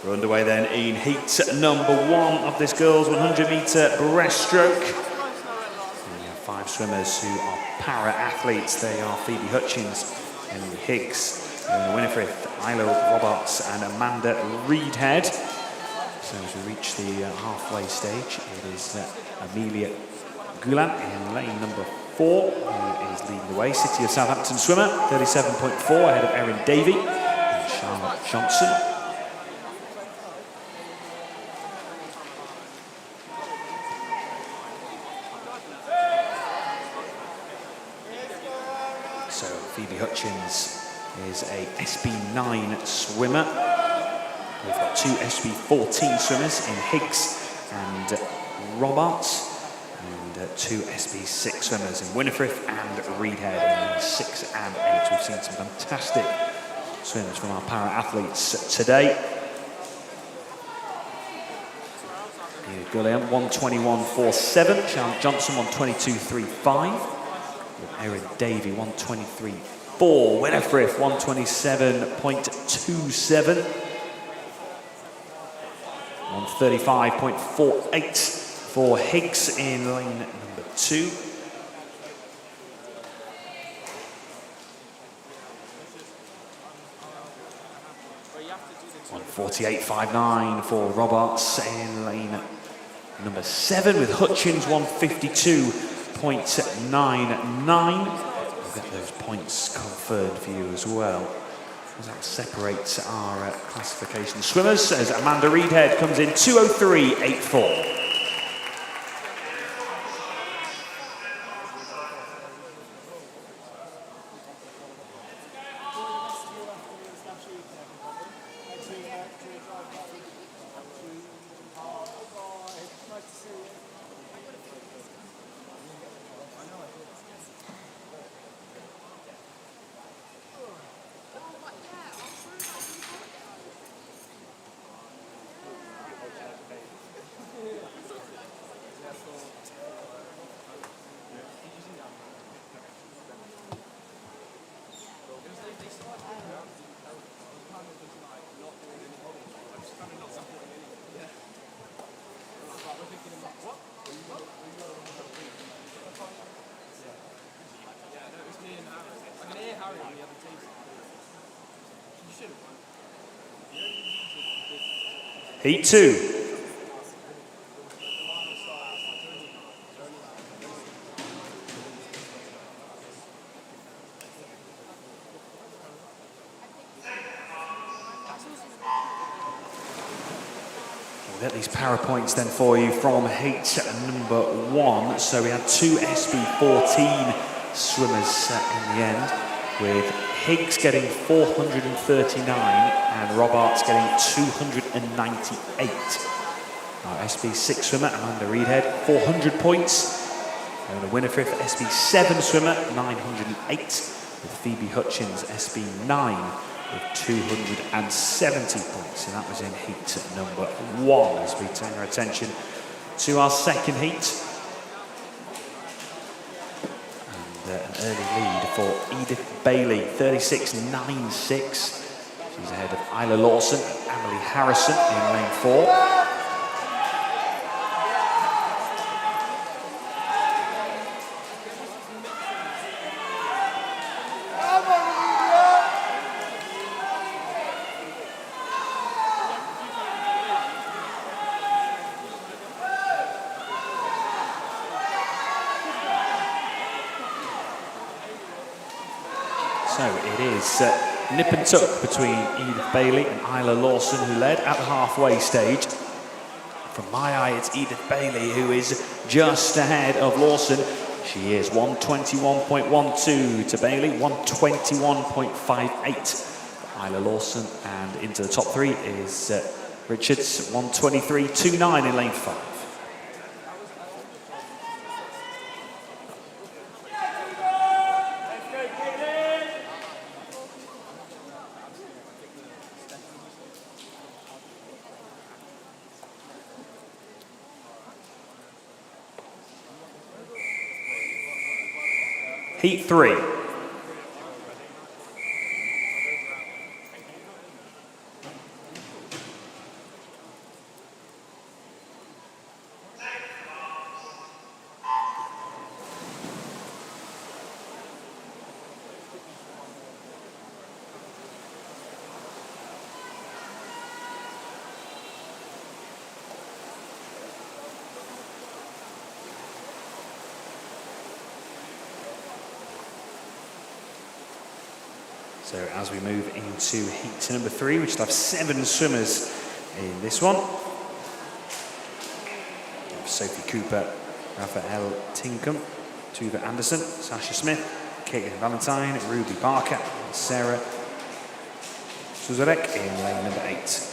[SPEAKER 2] We're underway then in heat number 1 of this girls 100-metre breaststroke. We have 5 swimmers who are para-athletes. They are Phoebe Hutchins, Emily Higgs, Fiona Winifred, Isla Roberts and Amanda Reedhead. So as we reach the halfway stage, it is Amelia Gulan in lane number 4 who is leading the way. City of Southampton swimmer, 37.4 ahead of Erin Davey and Charlotte Johnson. So Phoebe Hutchins is a SB9 swimmer. We've got 2 SB14 swimmers in Higgs and Roberts, and 2 SB6 swimmers in Winifred and Reedhead in 6 and 8. We've seen some fantastic swimmers from our para-athletes today. Gulliam, 121.47. Charlotte Johnson, 122.35. Erin Davey, 123.4. Winifred, 127.27. 135.48 for Higgs in lane number 2. On 48.59 for Roberts in lane number 7, with Hutchins 152.99. We'll get those points confirmed for you as well. That separates our classification swimmers as Amanda Reedhead comes in 2:03.84. Heat 2. We'll get these para points then for you from heat number 1. So we had 2 SB14 swimmers in the end, with Higgs getting 439 and Roberts getting 298. Our SB6 swimmer, Amanda Reedhead, 400 points. And a Winifred for SB7 swimmer, 908, with Phoebe Hutchins, SB9, with 270 points. And that was in heat number 1, as we turn our attention to our second heat. An early lead for Edith Bailey, 36.96. She's ahead of Isla Lawson and Emily Harrison in lane 4. So it is nip and tuck between Edith Bailey and Isla Lawson, who led at the halfway stage. From my eye, it's Edith Bailey who is just ahead of Lawson. She is 121.12 to Bailey, 121.58 for Isla Lawson, and into the top 3 is Richards, 123.29 in lane 5. Heat 3. So as we move into heat number 3, we should have 7 swimmers in this one. Sophie Cooper, Raphael Tinkham, Tuva Anderson, Sasha Smith, Caitlin Valentine, Ruby Barker, and Sarah Suzarek in lane number 8.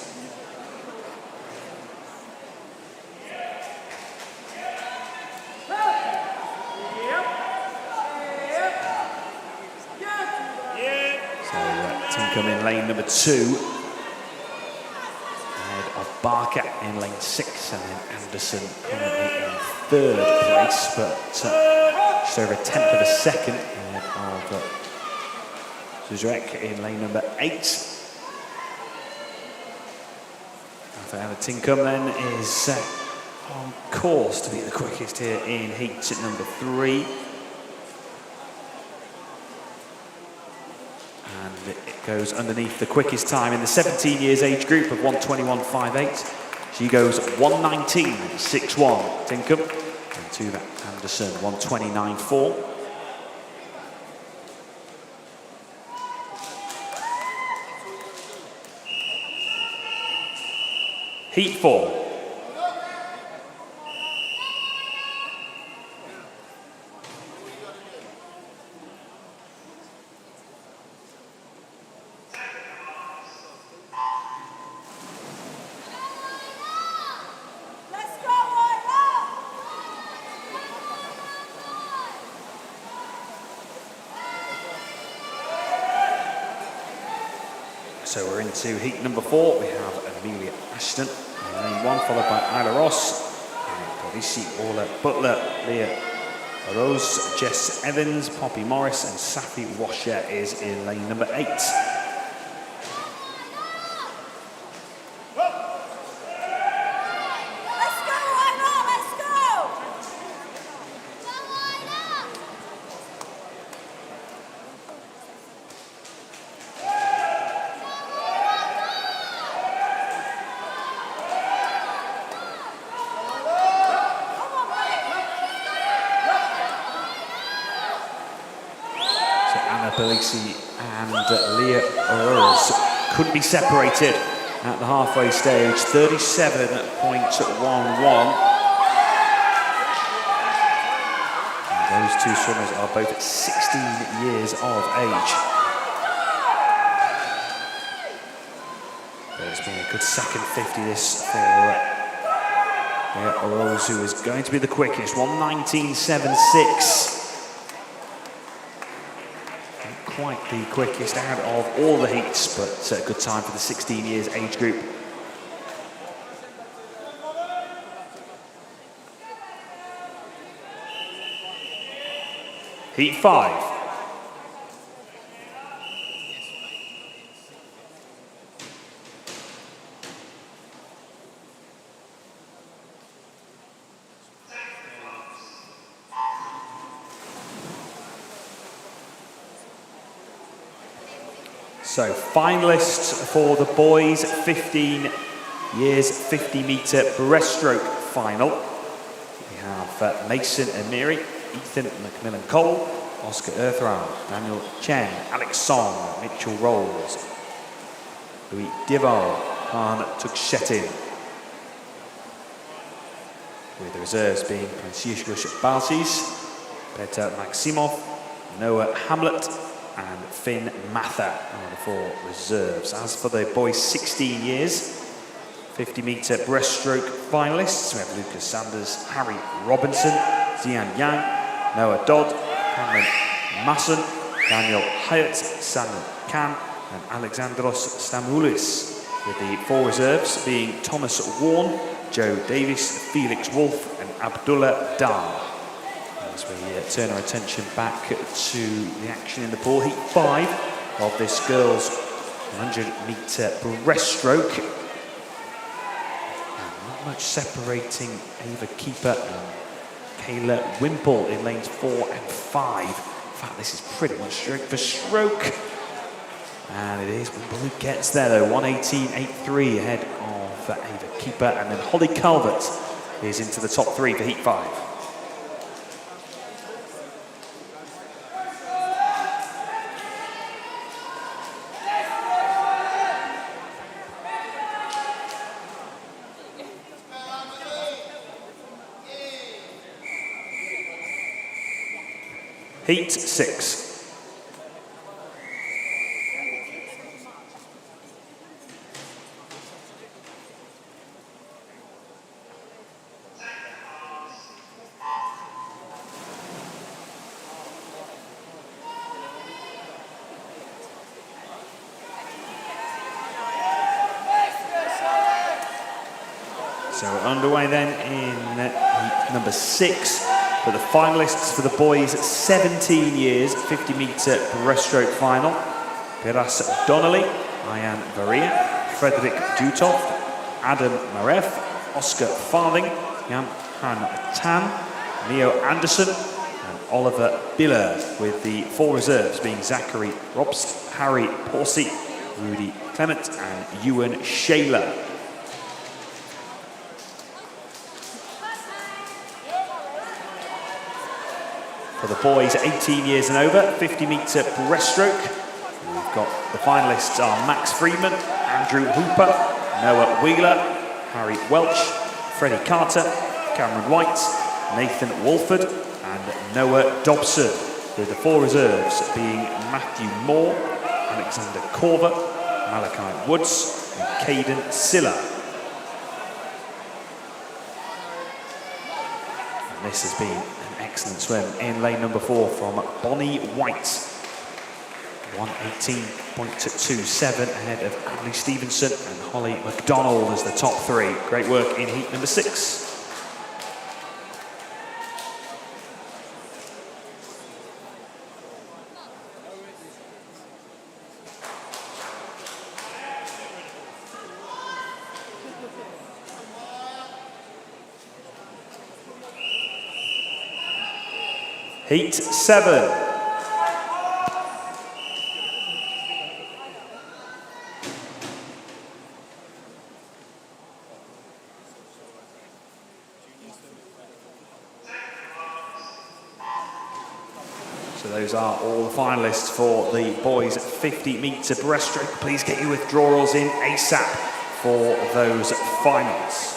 [SPEAKER 2] Tinkham in lane number 2, ahead of Barker in lane 6, and then Anderson currently in 3rd place, but just over a 1/10 of a second ahead of Zuzurek in lane number 8. Raphael Tinkham then is on course to be the quickest here in heat at number 3. And it goes underneath the quickest time in the 17 years age group of 1:21.58. She goes 1:19.61, Tinkham, and Tuva Anderson 1:29.4. Heat 4. So we're into heat number 4. We have Amelia Ashton in lane 1, followed by Isla Ross, Parisi Orla Butler, Leah Rose, Jess Evans, Poppy Morris, and Safi Washer is in lane number 8. Belisi and Leah Rose couldn't be separated at the halfway stage, 37.11. And those two swimmers are both 16 years of age. But it's been a good second 50 this for Leah Rose, who is going to be the quickest, 1:19.76. Quite the quickest out of all the heats, but a good time for the 16 years age group. Heat 5. So finalists for the boys 15 years 50 metre breaststroke final. We have Mason Amiri, Ethan McMillan Cole, Oscar Earthrow, Daniel Chen, Alex Song, Mitchell Rolls, Louis Divar, Han Tukshetin. With the reserves being Franciscus Balsis, Peter Maximov, Noah Hamlet, and Finn Mather are the 4 reserves. As for the boys 16 years 50 metre breaststroke finalists, we have Lucas Sanders, Harry Robinson, Zian Yang, Noah Dodd, Cameron Masson, Daniel Hyatt, Samuel Khan, and Alexandros Stamoulis, with the 4 reserves being Thomas Warren, Joe Davis, Felix Wolf, and Abdullah Dar. As we turn our attention back to the action in the pool, heat 5 of this girls 100 metre breaststroke. And not much separating Ava Keeper and Kayla Wimple in lanes 4 and 5. In fact, this is pretty much stroke for stroke. And it is Wimple who gets there though, 1:18.83 ahead of Ava Keeper, and then Holly Calvert is into the top 3 for heat 5. Heat 6. So we're underway then in heat number 6 for the finalists for the boys 17 years 50 metre breaststroke final. Brst Donnelly, Ian Varia, Frederick Dutov, Adam Marev, Oscar Farthing, Jan Han Tan, Leo Anderson and Oliver Biller, with the 4 reserves being Zachary Brst, Harry Porsey, Rudy Clement and Ewan Shaler. For the boys 18 years and over, 50 metre breaststroke, we've got the finalists are Max Friedman, Andrew Hooper, Noah Wheeler, Harry Welch, Freddie Carter, Cameron White, Nathan Wolford and Noah Dobson, with the 4 reserves being Matthew Moore, Alexander Corver, Malachi Woods and Caden Silla. And this has been excellent swim in lane number 4 from Bonnie White. 118.27 ahead of Emily Stevenson and Holly McDonald as the top 3. Great work in heat number 6. Heat 7. So those are all the finalists for the boys 50 metre breaststroke. Please get your withdrawals in ASAP for those finals.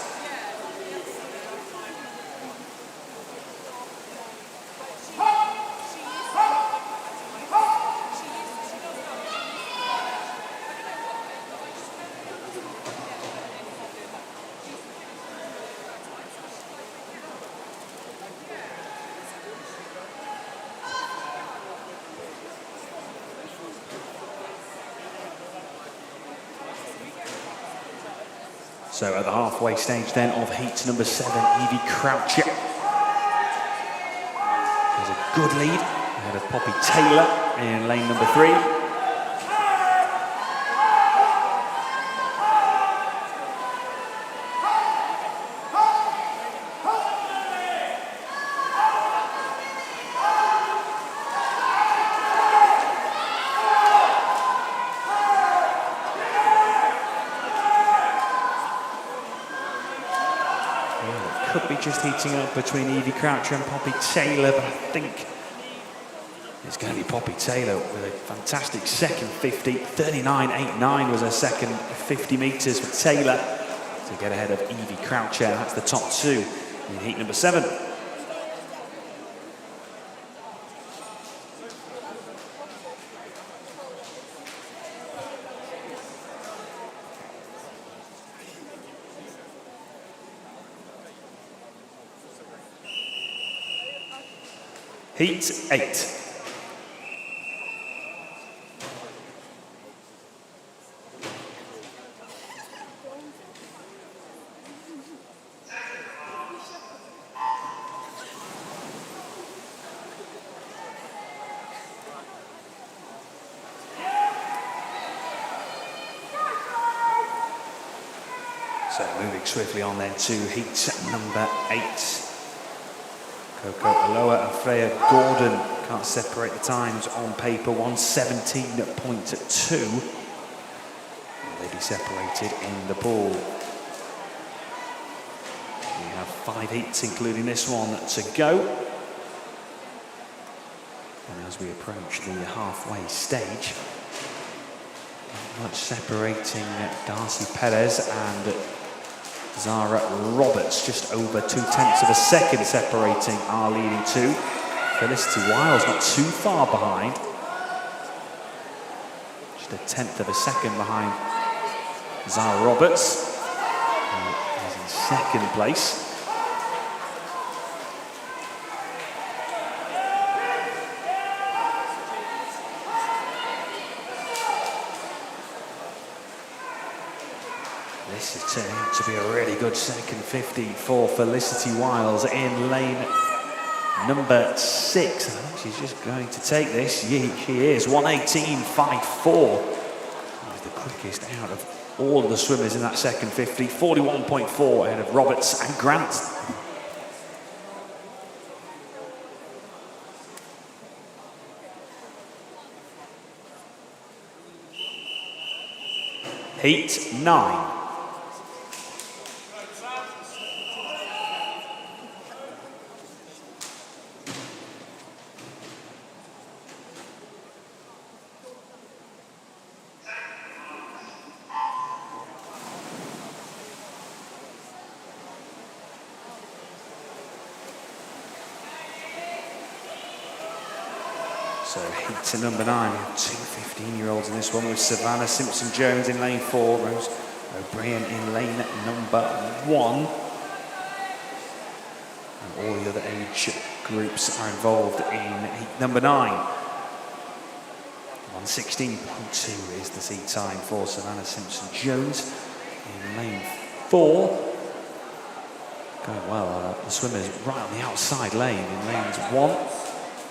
[SPEAKER 2] So at the halfway stage then of heat number 7, Evie Croucher has a good lead ahead of Poppy Taylor in lane number 3. Could be just heating up between Evie Croucher and Poppy Taylor, but I think it's going to be Poppy Taylor with a fantastic second 50. 39.89 was her second 50 metres for Taylor to get ahead of Evie Croucher. That's the top 2 in heat number 7. Heat 8. So moving swiftly on then to heat number 8. Coco Aloha and Freya Gordon can't separate the times on paper, 117.2. They'll be separated in the pool. We have 5 heats, including this one, to go. And as we approach the halfway stage, not much separating Darcy Perez and Zara Roberts, just over 0.2 of a second separating our leading 2. Felicity Wiles not too far behind. Just a 1/10 of a second behind Zara Roberts, who is in second place. This is turning out to be a really good second 50 for Felicity Wiles in lane number 6. I think she's just going to take this. She is 1:18.54. She's the quickest out of all of the swimmers in that second 50. 41.4 ahead of Roberts and Grant. Heat 9. So heat to number 9, we have two 15-year-olds in this one with Savannah Simpson-Jones in lane 4, Rose O'Brien in lane number 1. And all the other age groups are involved in heat number 9. 1:16.2 is the seat time for Savannah Simpson-Jones in lane 4. Going well, the swimmers right on the outside lane in lanes 1.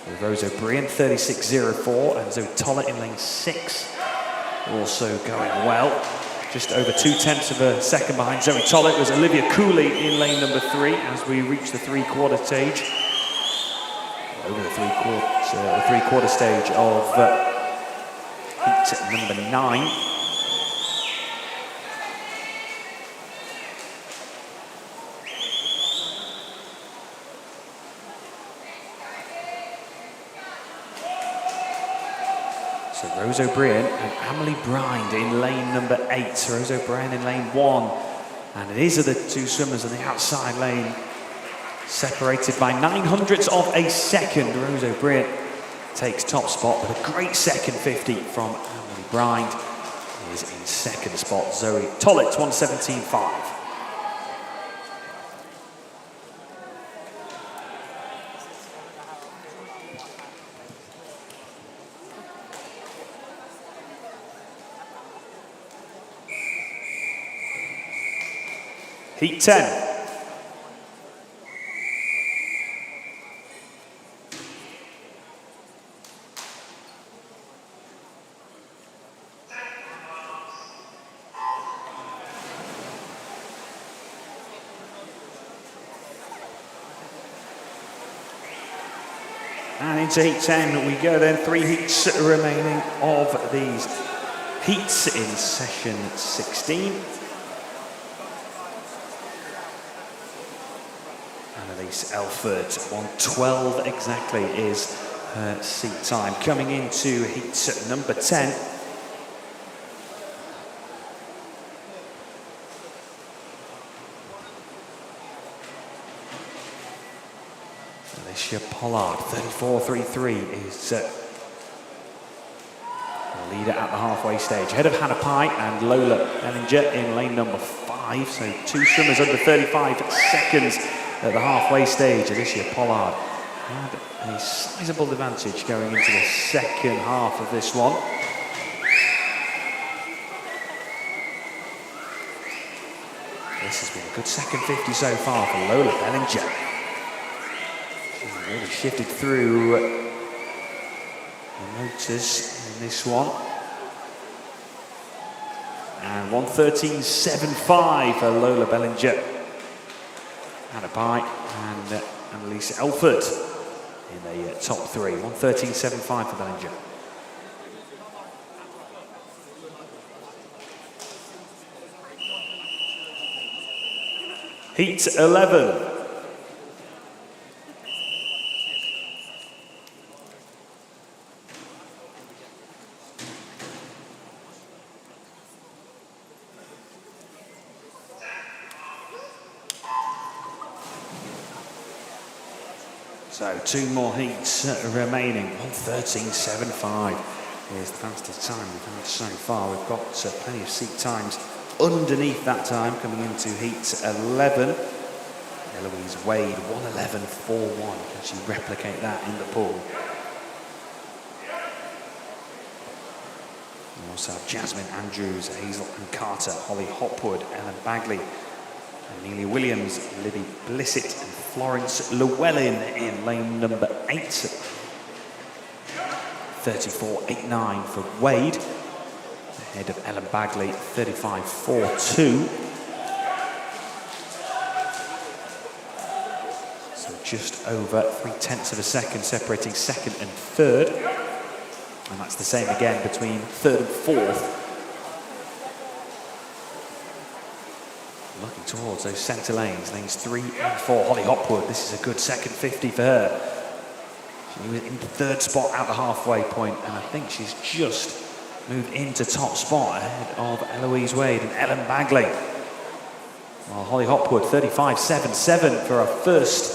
[SPEAKER 2] With Rose O'Brien, 36.04, and Zoe Tollett in lane 6, also going well. Just over 2/10 of a second behind Zoe Tollett was Olivia Cooley in lane number 3 as we reach the three-quarter stage. Over the three-quarter stage of heat number 9. So Rose O'Brien and Emily Brynd in lane number 8. Rose O'Brien in lane 1. And these are the two swimmers on the outside lane, separated by 900ths of a second. Rose O'Brien takes top spot, but a great second 50 from Emily Brynd is in second spot. Zoe Tollett, 1:17.5. Heat 10. And into heat 10 we go then. 3 heats remaining of these heats in session 16. Annalise Elford, 1:12 exactly is her seat time. Coming into heat number 10. Alicia Pollard, 34.33 is the leader at the halfway stage. Ahead of Hannah Pye and Lola Bellinger in lane number 5. So 2 swimmers under 35 seconds at the halfway stage. Alicia Pollard had a sizable advantage going into the second half of this one. This has been a good second 50 so far for Lola Bellinger. She's really shifted through the motors in this one. And 1:13.75 for Lola Bellinger. Hannah Pye and Annalise Elford in the top 3. 1:13.75 for Bellinger. Heat 11. So So 2 more heats remaining. 1:13.75 is the fastest time we've had so far. We've got plenty of seat times underneath that time coming into heat 11. Eloise Wade, 1:11.41. Can she replicate that in the pool? We also have Jasmine Andrews, Hazel and Carter, Holly Hopwood, Ellen Bagley, Amelia Williams, Libby Blissett and Florence Llewellyn in lane number 8. 34.89 for Wade, ahead of Ellen Bagley, 35.42. So just over 0.3 of a second separating second and third. And that's the same again between third and fourth. Looking towards those centre lanes, lanes 3 and 4. Holly Hopwood, this is a good second 50 for her. She was in third spot at the halfway point, and I think she's just moved into top spot ahead of Eloise Wade and Ellen Bagley. While Holly Hopwood, 35.77 for her first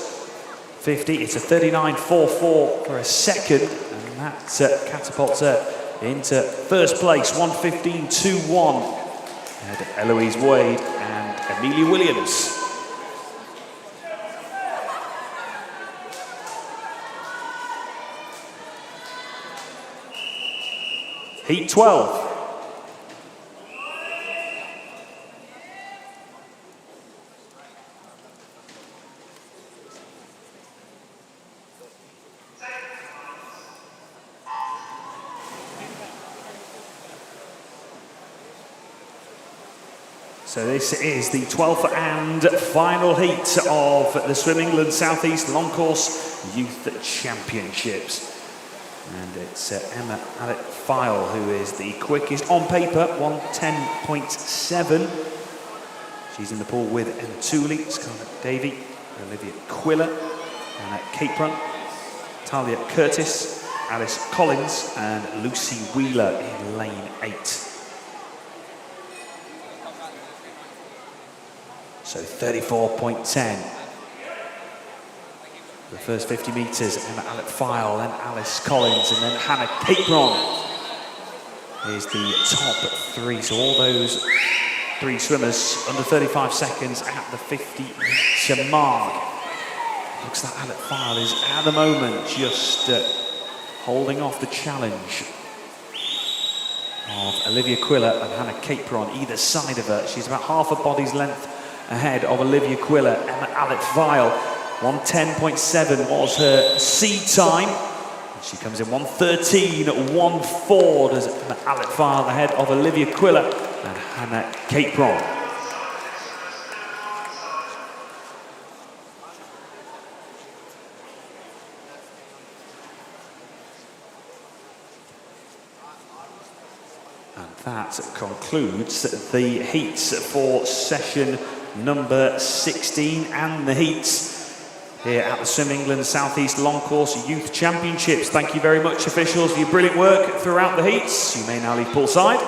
[SPEAKER 2] 50. It's a 39.44 for a second, and that catapults her into first place, 1:15.21. Ahead of Eloise Wade and Amelia Williams. Heat 12. So this is the 12th and final heat of the Swim England South East Long Course Youth Championships. And it's Emma Alec-File who is the quickest on paper, 1:10.7. She's in the pool with Emma Tooley, Scarlett Davey, Olivia Quiller, Anna Capron, Talia Curtis, Alice Collins and Lucy Wheeler in lane 8. So 34.10. The first 50 metres, Emma Alec-File, then Alice Collins, and then Hannah Capron is the top 3. So all those 3 swimmers under 35 seconds at the 50-metre mark. Looks like Alec-File is at the moment just holding off the challenge of Olivia Quiller and Hannah Capron either side of her. She's about half a body's length ahead of Olivia Quiller. Emma Alec-File, 1:10.7 was her seed time. She comes in 1:13.14. Does Emma Alec-File ahead of Olivia Quiller and Hannah Capron. And that concludes the heats for session number 16 and the heats here at the Swim England South East Long Course Youth Championships. Thank you very much, officials, for your brilliant work throughout the heats. You may now leave poolside.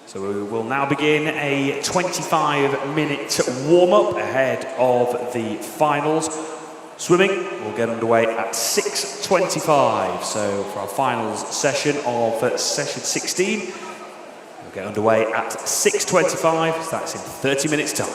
[SPEAKER 2] So we will now begin a 25-minute warm-up ahead of the finals. Swimming will get underway at 6:25. So for our finals session of session 16, we'll get underway at 6:25. So that's in 30 minutes' time.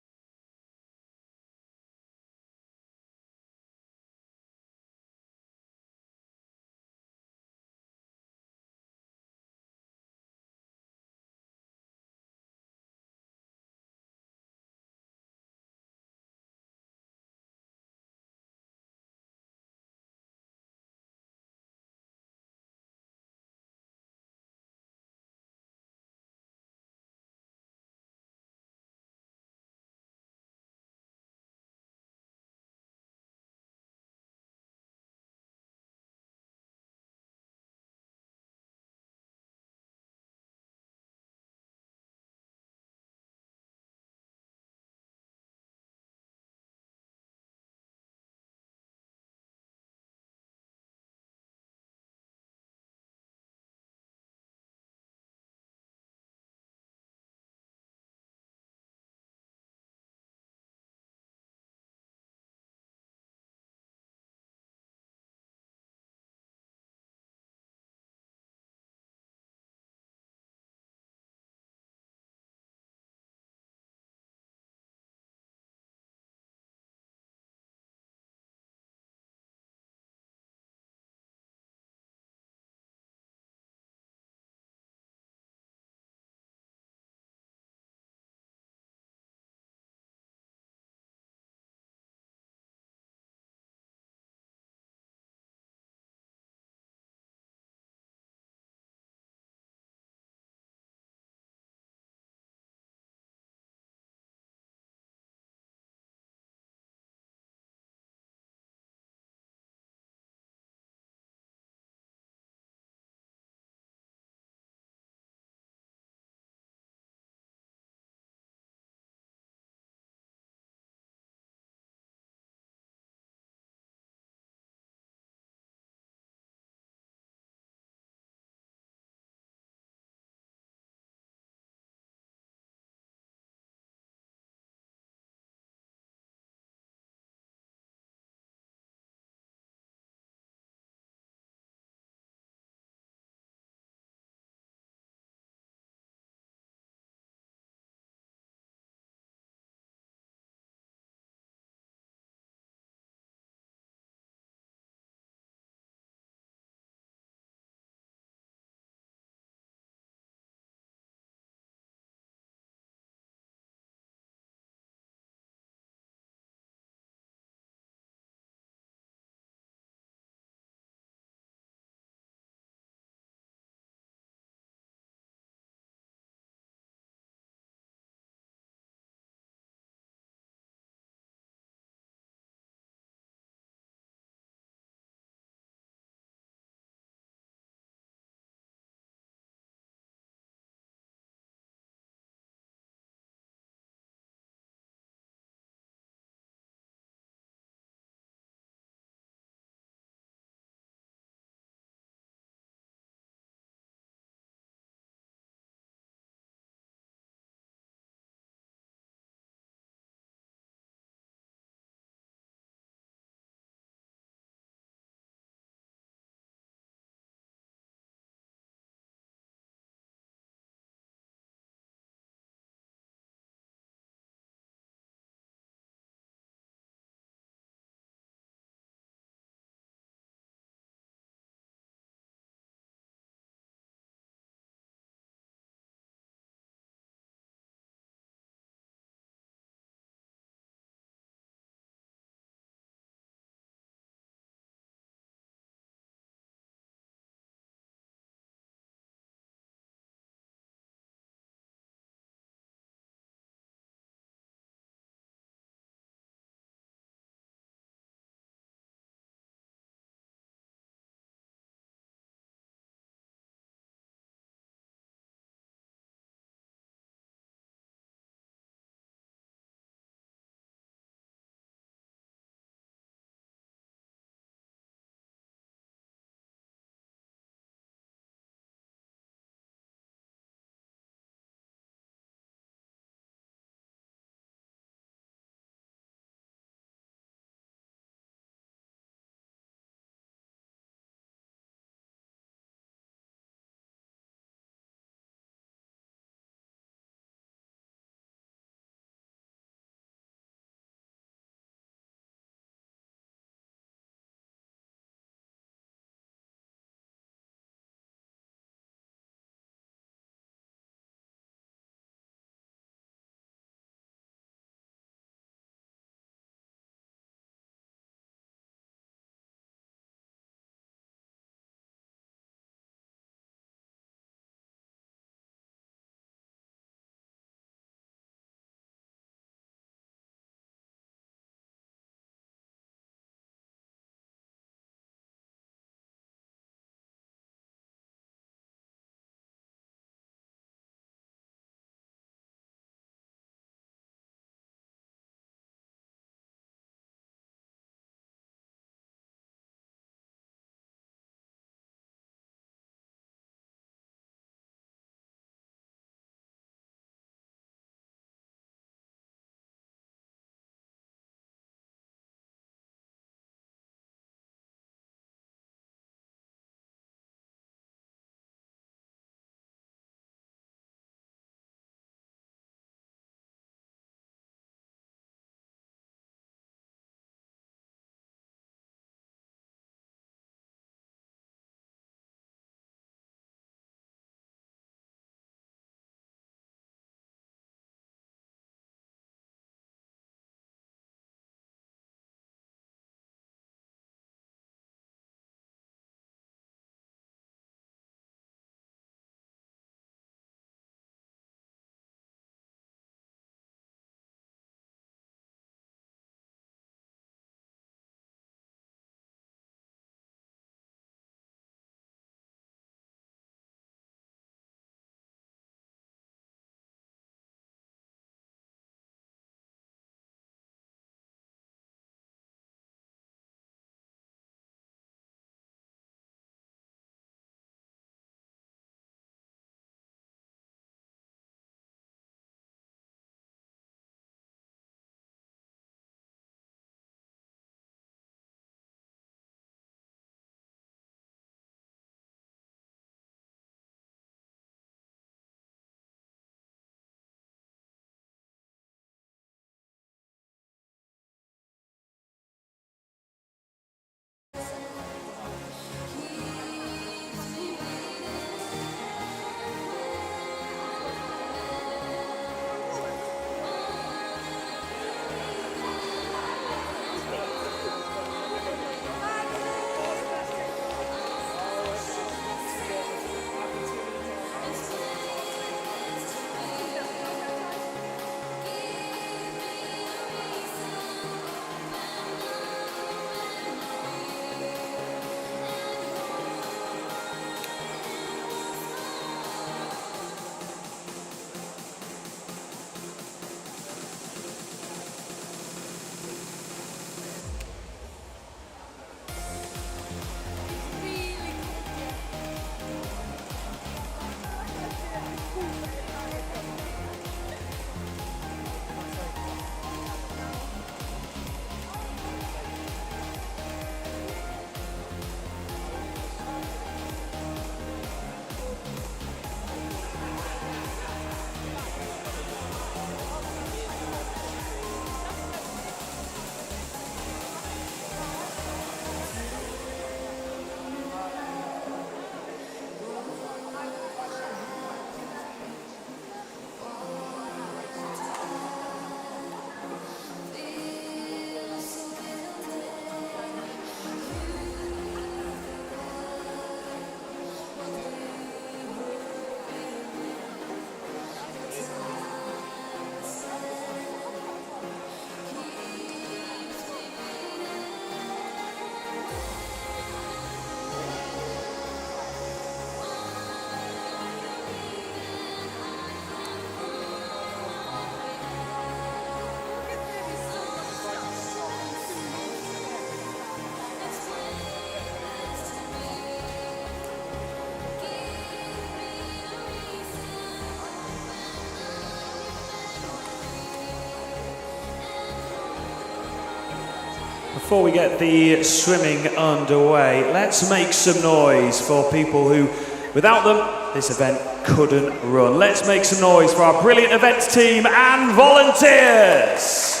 [SPEAKER 2] Before we get the swimming underway, let's make some noise for people who, without them, this event couldn't run. Let's make some noise for our brilliant events team and volunteers.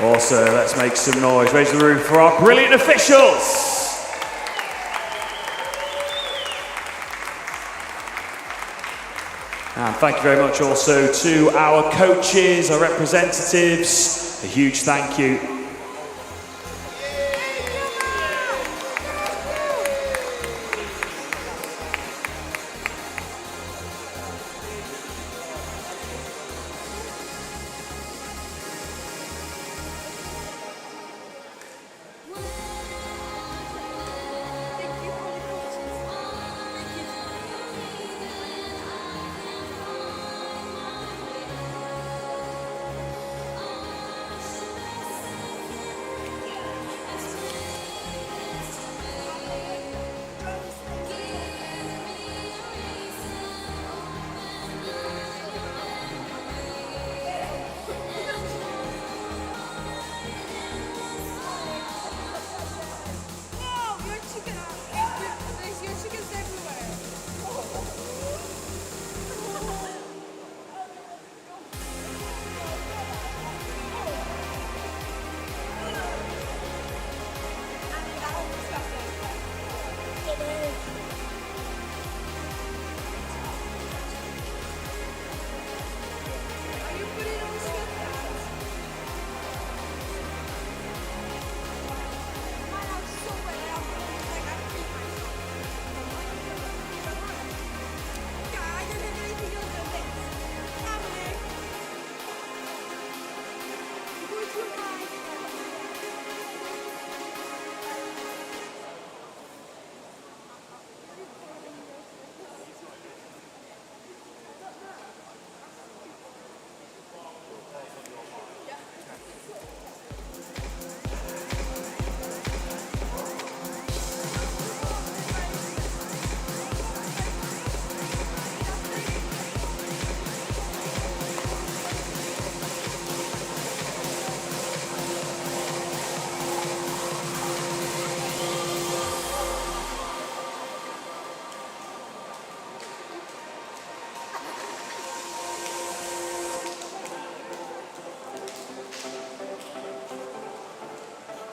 [SPEAKER 2] Also, let's make some noise, raise the roof for our brilliant officials. And thank you very much also to our coaches, our representatives. A huge thank you.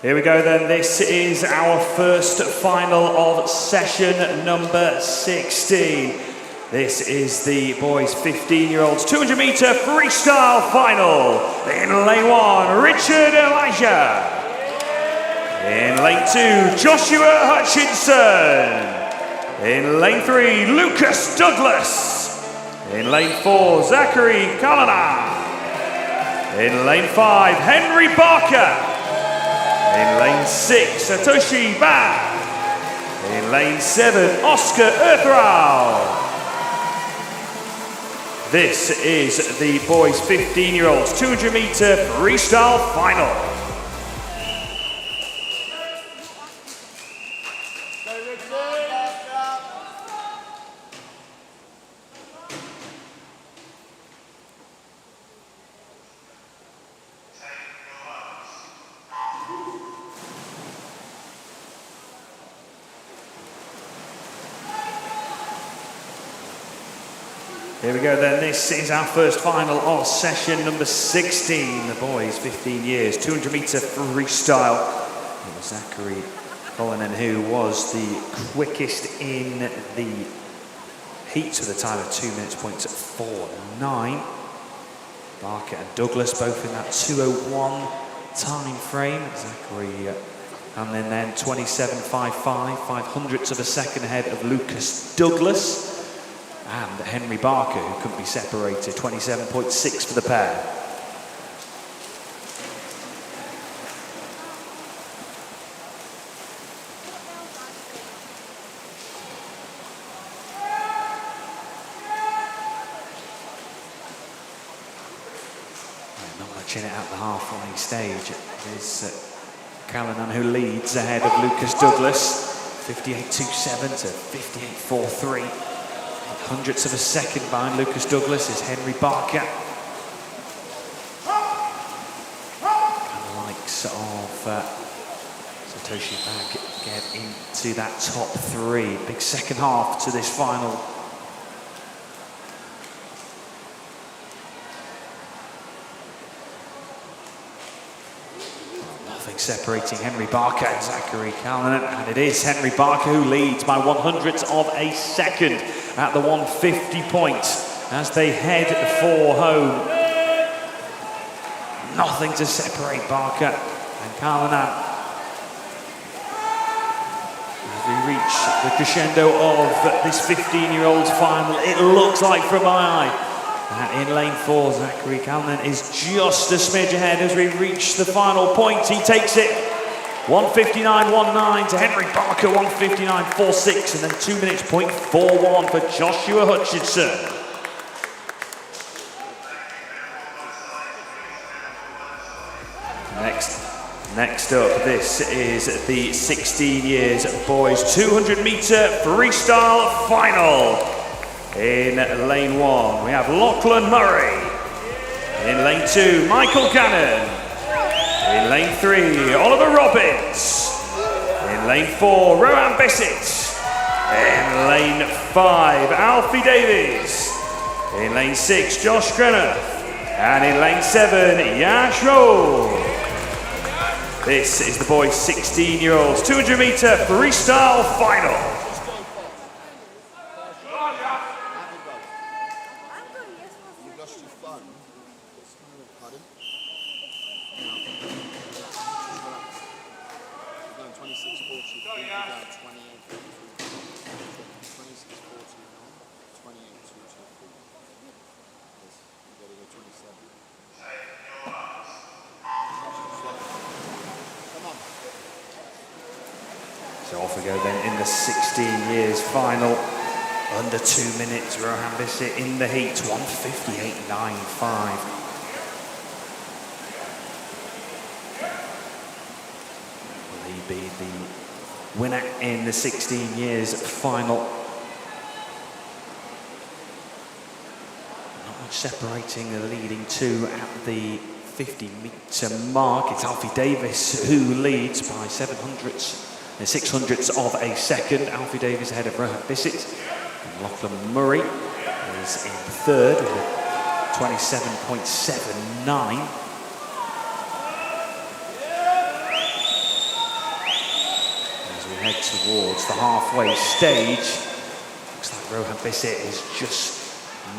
[SPEAKER 2] Here we go then, this is our first final of session number 16. This is the boys 15-year-olds 200 meter freestyle final. In lane 1, Richard Elijah. In lane 2, Joshua Hutchinson. In lane 3, Lucas Douglas. In lane 4, Zachary Kalana. In lane 5, Henry Barker. In lane 6, Satoshi Ba. In lane 7, Oscar Earthrow. This is the boys 15-year-olds 200 meter freestyle final. Here we go then, this is our first final of session number 16. The boys, 15 years, 200 meter freestyle. It was Zachary Cullinan who was the quickest in the heats with a time of 2 minutes, 49. Barker and Douglas both in that 2:01 time frame. Zachary and then 27.55, 500ths of a second ahead of Lucas Douglas. And Henry Barker, who couldn't be separated, 27.6 for the pair. Not much in it at the halfway stage. There's Callanan who leads ahead of Lucas Douglas, 58.27 to 58.43. Hundredths of a second behind Lucas Douglas is Henry Barker. chance of Satoshi Bag get into that top 3. Big second half to this final. Nothing separating Henry Barker and Zachary Callanan, and it is Henry Barker who leads by 100th of a second at the 150 point as they head for home. Nothing to separate Barker and Callanan. As we reach the crescendo of this 15-year-old's final, it looks like from my eye that in lane 4, Zachary Callanan is just a smidge ahead as we reach the final point. He takes it 1:59.19 to Henry Barker, 1:59.46, and then 2 minutes, 0.41 for Joshua Hutchinson. Next up, this is the 16 years boys 200 meter freestyle final. In lane 1, we have Lachlan Murray. In lane 2, Michael Gannon. In lane 3, Oliver Robbins. In lane 4, Rohan Bissett. In lane 5, Alfie Davies. In lane 6, Josh Greenough. And in lane 7, Yash Rowe. This is the boys 16-year-olds 200 meter freestyle final.
[SPEAKER 3] You lost your phone. Pardon? You're going 26.40. You're going 26.40. 28.22. You gotta go 27.
[SPEAKER 2] So off we go then in the 16 years final. Under 2 minutes, Rohan Bissett in the heat, 1:58.95. Will he be the winner in the 16 years final? Not much separating the leading two at the 50-meter mark. It's Alfie Davis who leads by 600ths of a second. Alfie Davis ahead of Rohan Bissett. And Lachlan Murray is in third with 27.79. As we head towards the halfway stage, looks like Rohan Bissett has just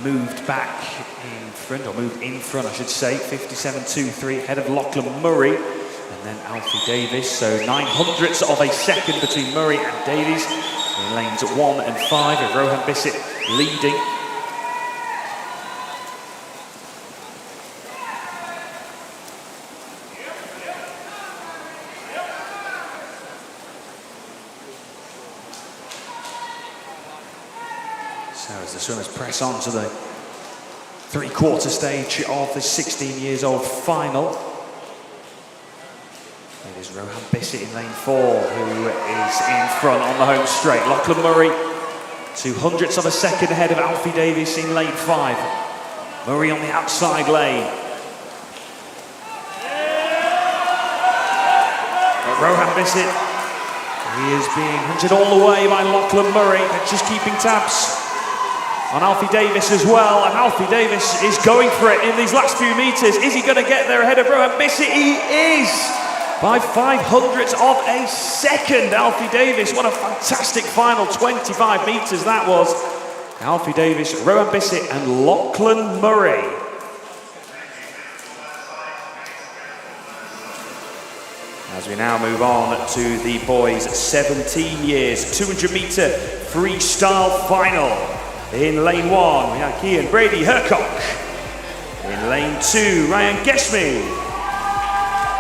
[SPEAKER 2] moved back in front, or moved in front, I should say. 57.23 ahead of Lachlan Murray. And then Alfie Davis, so 900ths of a second between Murray and Davies in lanes 1 and 5, with Rohan Bissett leading. So as the swimmers press on to the three-quarter stage of the 16 years old final, it is Rohan Bissett in lane 4 who is in front on the home straight. Lachlan Murray, 200ths of a second ahead of Alfie Davis in lane 5. Murray on the outside lane. But Rohan Bissett, he is being hunted all the way by Lachlan Murray. They're just keeping tabs on Alfie Davis as well. And Alfie Davis is going for it in these last few meters. Is he going to get there ahead of Rohan Bissett? He is! By 500ths of a second, Alfie Davis. What a fantastic final 25 meters that was. Alfie Davis, Rohan Bissett and Lachlan Murray. As we now move on to the boys 17 years 200 meter freestyle final. In lane 1, we have Kian Brady Hercock. In lane 2, Ryan Gesme.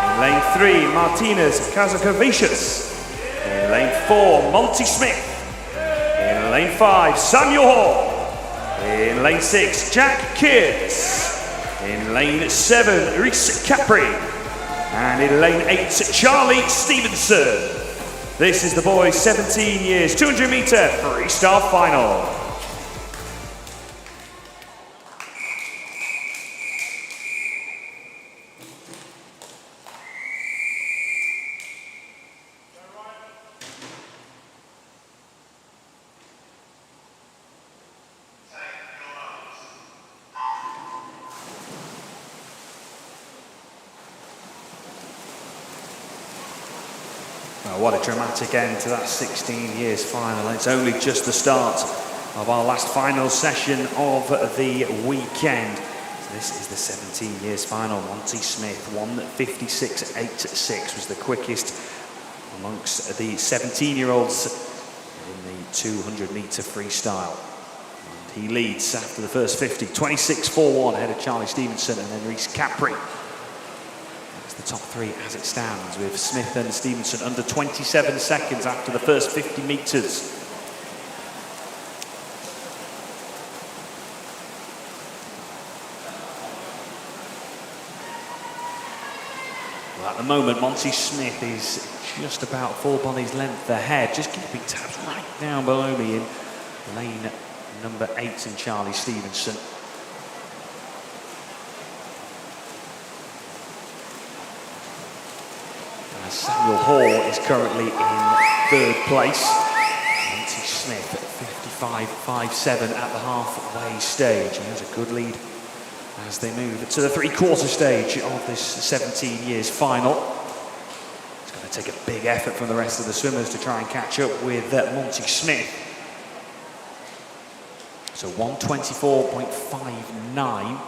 [SPEAKER 2] In lane 3, Martinez Kazakavicius. In lane 4, Monty Smith. In lane 5, Samuel Hall. In lane 6, Jack Kids. In lane 7, Reese Capri. And in lane 8, Charlie Stevenson. This is the boys 17 years 200 meter freestyle final. Well, what a dramatic end to that 16 years final. It's only just the start of our last final session of the weekend. So this is the 17 years final. Monty Smith, 1:56.86 was the quickest amongst the 17-year-olds in the 200-meter freestyle. And he leads after the first 50, 26.41 ahead of Charlie Stevenson and then Reese Capri. That's the top three as it stands, with Smith and Stevenson under 27 seconds after the first 50 meters. Well, at the moment, Monty Smith is just about full body's length ahead, just keeping tabs right down below me in lane number 8 in Charlie Stevenson. Samuel Hall is currently in third place. Monty Smith at 55.57 at the halfway stage. He has a good lead as they move to the three-quarter stage of this 17 years final. It's going to take a big effort from the rest of the swimmers to try and catch up with Monty Smith. So 1:24.59.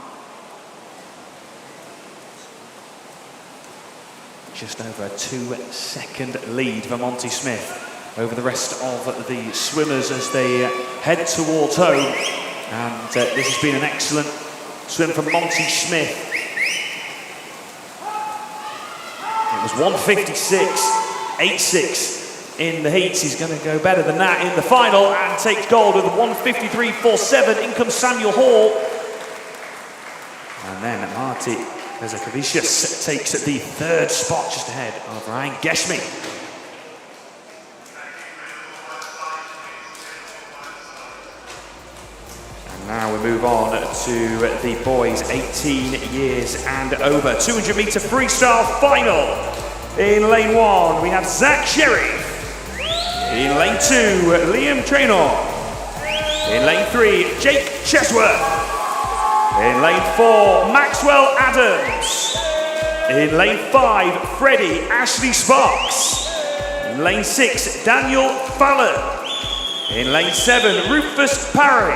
[SPEAKER 2] Just over a 2-second lead for Monty Smith over the rest of the swimmers as they head towards home. And this has been an excellent swim from Monty Smith. It was 1:56.86 in the heats. He's going to go better than that in the final and takes gold with 1:53.47. In comes Samuel Hall. And then Marty Bezakavicius takes the third spot just ahead of Ryan Geshmi. And now we move on to the boys 18 years and over. 200-meter freestyle final. In lane 1, we have Zach Sherry. In lane 2, Liam Traynor. In lane 3, Jake Chesworth. In lane 4, Maxwell Adams. In lane 5, Freddie Ashley Sparks. In lane 6, Daniel Fallon. In lane 7, Rufus Parry.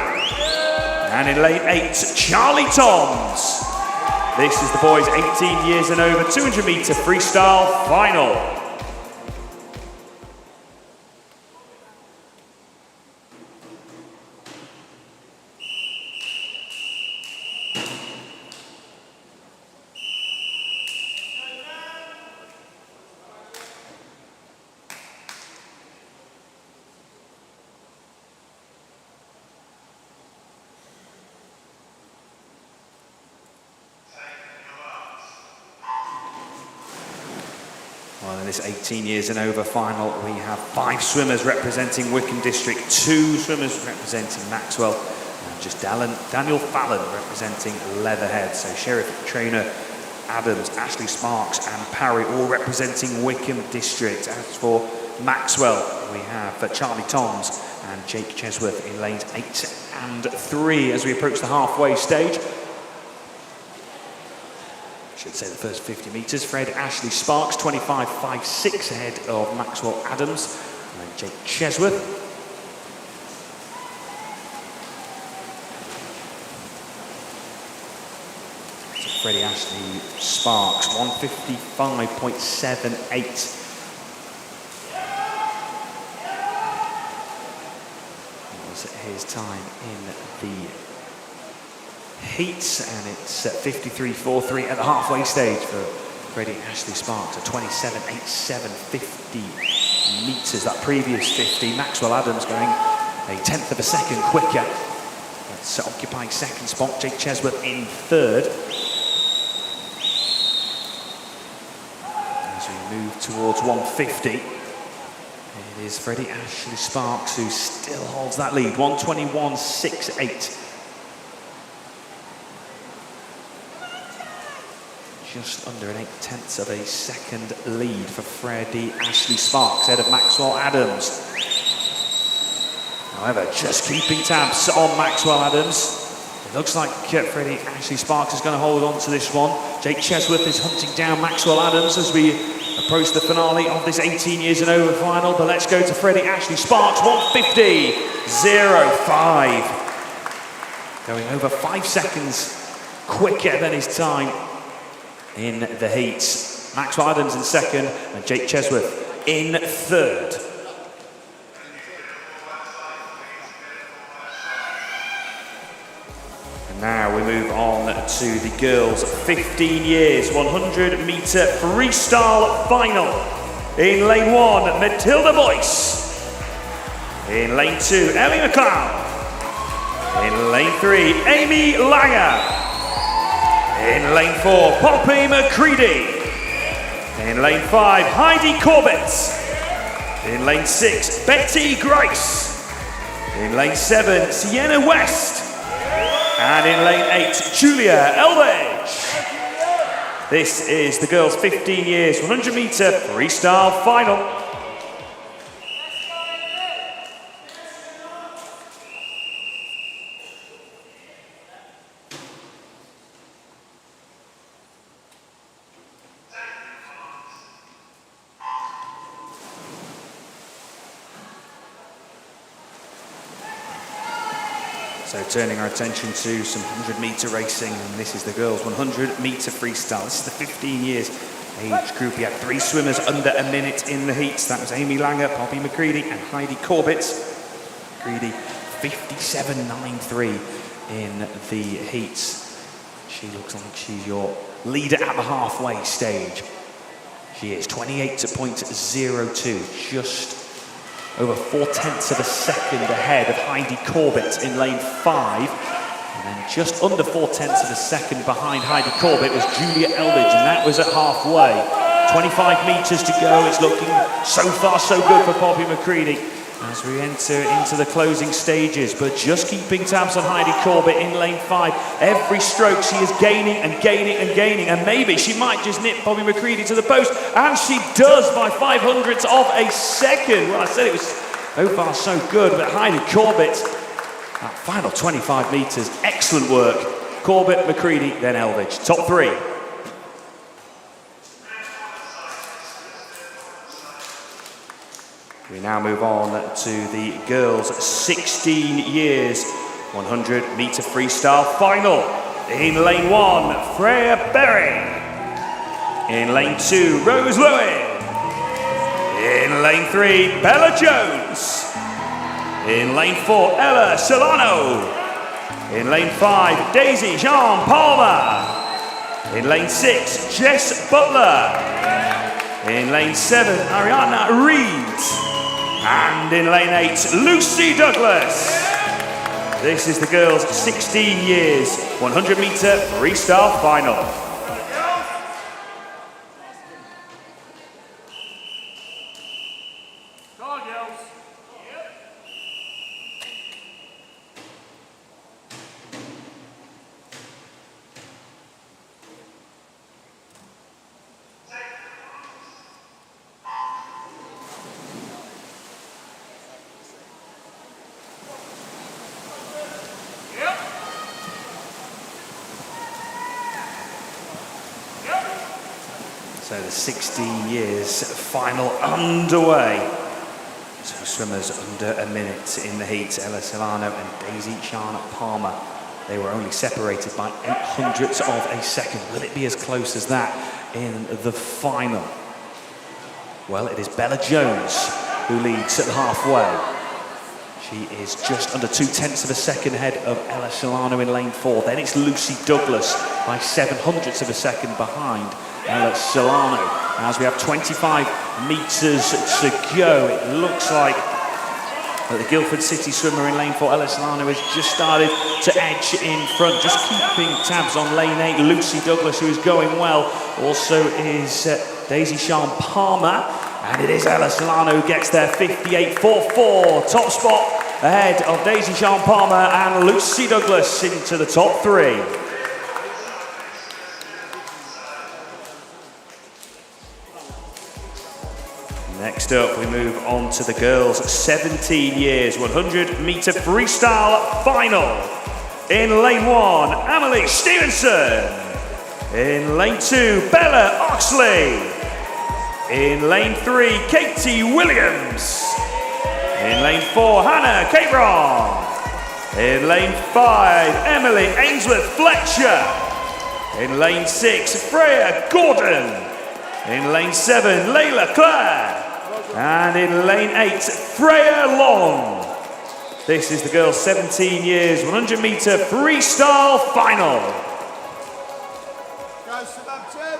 [SPEAKER 2] And in lane 8, Charlie Toms. This is the boys 18 years and over 200-meter freestyle final. Well, in this 18 years and over final, we have 5 swimmers representing Wickham District, 2 swimmers representing Maxwell, and just Daniel Fallon representing Leatherhead. So Sheriff, Traynor, Adams, Ashley Sparks and Parry all representing Wickham District. As for Maxwell, we have Charlie Toms and Jake Chesworth in lanes 8 and 3 as we approach the halfway stage. Should say the first 50 metres. Fred Ashley Sparks, 25.56 ahead of Maxwell Adams. And then Jake Chesworth. So Freddie Ashley Sparks, 1:55.78. That was his time in the heats, and it's at 53.43 at the halfway stage for Freddie Ashley Sparks, at 27.87, 50 metres. That previous 50, Maxwell Adams going a 1/10 of a second quicker. That's occupying second spot. Jake Chesworth in third. As we move towards 150, it is Freddie Ashley Sparks who still holds that lead, 1:21.68. Just under an 0.8 of a second lead for Freddie Ashley Sparks ahead of Maxwell Adams. However, just keeping tabs on Maxwell Adams. It looks like Freddie Ashley Sparks is going to hold on to this one. Jake Chesworth is hunting down Maxwell Adams as we approach the finale of this 18 years and over final, but let's go to Freddie Ashley Sparks, 150.05. Going over 5 seconds quicker than his time in the heats. Maxwell Adams in second and Jake Chesworth in third. And now we move on to the girls' 15 years 100 meter freestyle final. In lane 1, Matilda Boyce. In lane 2, Ellie McLeod. In lane 3, Amy Langer. In lane 4, Poppy McCready. In lane 5, Heidi Corbett. In lane 6, Betty Grice. In lane 7, Sienna West. And in lane 8, Julia Elbridge. This is the girls' 15 years 100 meter freestyle final. So turning our attention to some 100 meter racing, and this is the girls' 100 meter freestyle. This is the 15 years age group. We had 3 swimmers under a minute in the heats. That was Amy Langer, Poppy McCready and Heidi Corbett. McCready 57.93 in the heats. She looks like she's your leader at the halfway stage. She is 28.02, just over 4/10 of a second ahead of Heidi Corbett in lane 5. And then just under 4/10 of a second behind Heidi Corbett was Julia Eldridge, and that was at halfway. 25 meters to go. It's looking so far so good for Poppy McCready as we enter into the closing stages, but just keeping tabs on Heidi Corbett in lane 5. Every stroke she is gaining and gaining and gaining, and maybe she might just nip Poppy McCready to the post, and she does by 500ths of a second. Well, I said it was so far so good, but Heidi Corbett, that final 25 meters, excellent work. Corbett, McCready, then Eldridge. Top 3. We now move on to the girls' 16 years 100 meter freestyle final. In lane 1, Freya Berry. In lane 2, Rose Lewin. In lane 3, Bella Jones. In lane 4, Ella Solano. In lane 5, Daisy Jean Palmer. In lane 6, Jess Butler. In lane 7, Ariana Reed. And in lane 8, Lucy Douglas. This is the girls' 16 years 100 meter freestyle final. So the 16 years final underway. So swimmers under a minute in the heats. Ella Solano and Daisy Charlotte Palmer. They were only separated by 0.08 of a second. Will it be as close as that in the final? Well, it is Bella Jones who leads at the halfway. She is just under 0.2 of a second ahead of Ella Solano in lane 4. Then it's Lucy Douglas by 0.07 of a second behind Ella Solano. As we have 25 meters to go, it looks like the Guildford City swimmer in lane 4, Ella Solano, has just started to edge in front. Just keeping tabs on lane 8, Lucy Douglas, who is going well. Also is Daisy Sean Palmer. And it is Ella Solano who gets there, 58.44. Top spot ahead of Daisy Sean Palmer and Lucy Douglas into the top 3. Next up, we move on to the girls' 17 years 100 meter freestyle final. In lane 1, Emily Stevenson. In lane 2, Bella Oxley. In lane 3, Katie Williams. In lane 4, Hannah Capron. In lane 5, Emily Ainsworth Fletcher. In lane 6, Freya Gordon. In lane 7, Layla Clare. And in lane 8, Freya Long. This is the girls' 17 years, 100 meter freestyle final.
[SPEAKER 3] Go, Sebastian.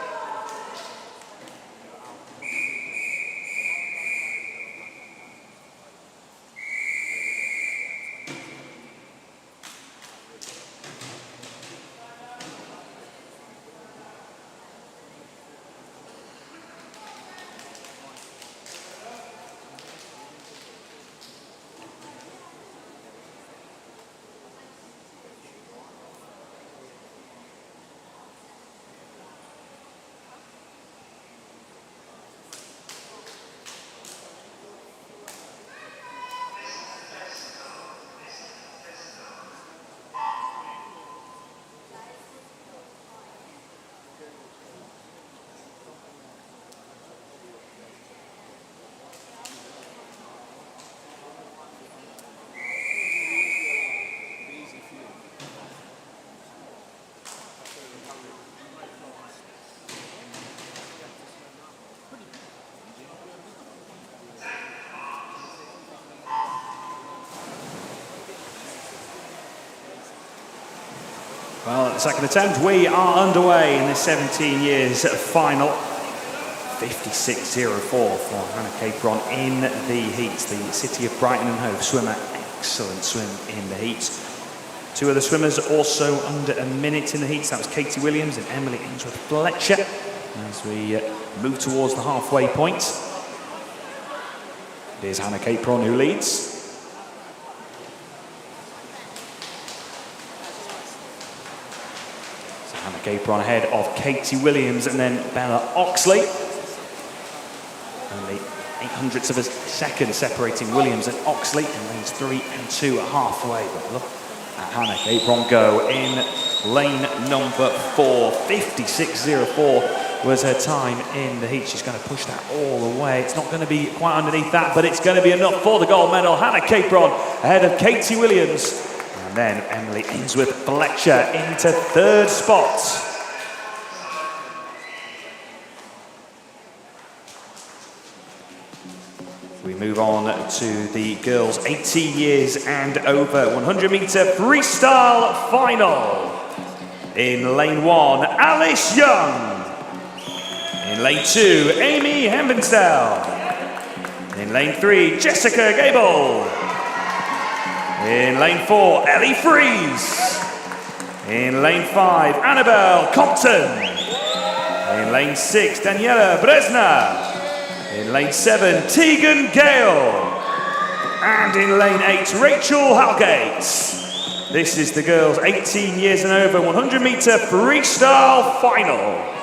[SPEAKER 2] Well, at the second attempt, we are underway in this 17 years final. 56.04 for Hannah Capron in the heat. The City of Brighton and Hove swimmer, excellent swim in the heat. Two other swimmers also under a minute in the heats. That was Katie Williams and Emily Ainsworth Fletcher. As we move towards the halfway point, it is Hannah Capron who leads. Hannah Capron ahead of Katie Williams and then Bella Oxley. Only 0.08 of a second separating Williams and Oxley in lanes 3 and 2 at halfway. But look at Hannah Capron go in lane number 4. 56.04 was her time in the heat. She's going to push that all the way. It's not going to be quite underneath that, but it's going to be enough for the gold medal. Hannah Capron ahead of Katie Williams. And then Emily Ainsworth Fletcher into third spot. We move on to the girls 18 years and over 100 meter freestyle final. In lane 1, Alice Young. In lane 2, Amy Hembenstell. In lane 3, Jessica Gable. In lane 4, Ellie Fries. In lane 5, Annabelle Compton. In lane 6, Daniela Bresna. In lane 7, Tegan Gale. And in lane 8, Rachel Halgate. This is the girls 18 years and over 100 meter freestyle final.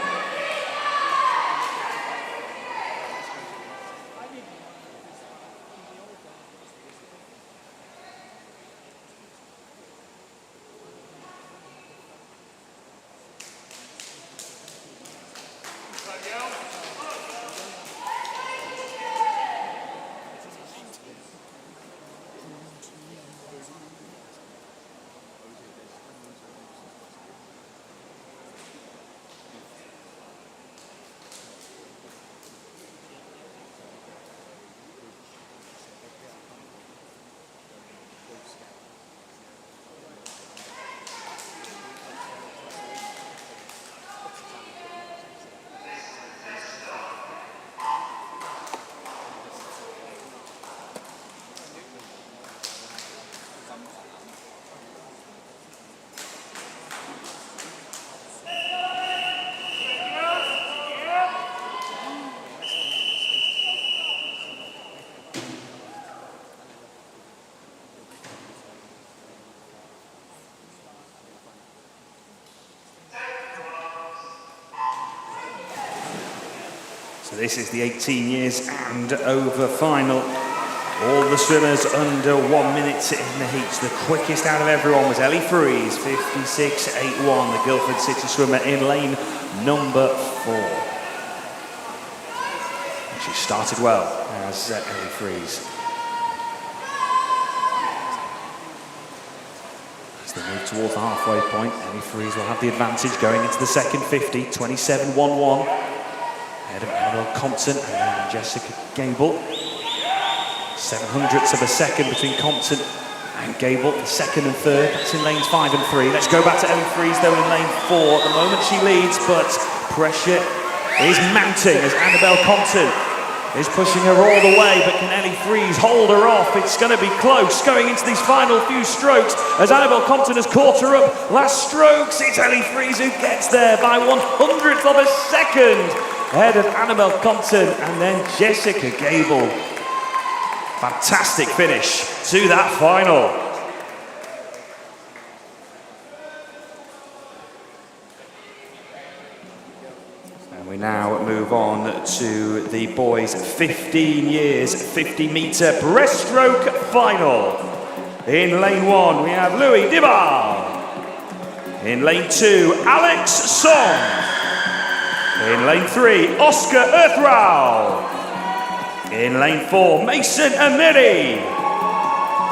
[SPEAKER 2] So this is the 18 years and over final. All the swimmers under 1 minute in the heats. The quickest out of everyone was Ellie Fries, 56.81, the Guildford City swimmer in lane number 4. She started well as Ellie Freeze. As they move towards the halfway point, Ellie Freeze will have the advantage going into the second 50, 27.11. Ahead of Annabelle Compton and then Jessica Gable. 700ths of a second between Compton and Gable, the second and third. That's in lanes 5 and 3. Let's go back to Ellie Freeze though in lane 4. At the moment she leads, but pressure is mounting as Annabelle Compton is pushing her all the way, but can Ellie Freeze hold her off? It's going to be close going into these final few strokes as Annabelle Compton has caught her up. Last strokes, it's Ellie Freeze who gets there by 100th of a second ahead of Annabelle Compton and then Jessica Gable. Fantastic finish to that final. And we now move on to the boys' 15 years, 50-metre breaststroke final. In lane 1, we have Louis Dibal. In lane 2, Alex Song. In lane 3, Oscar Earthrau. In lane 4, Mason Amiri.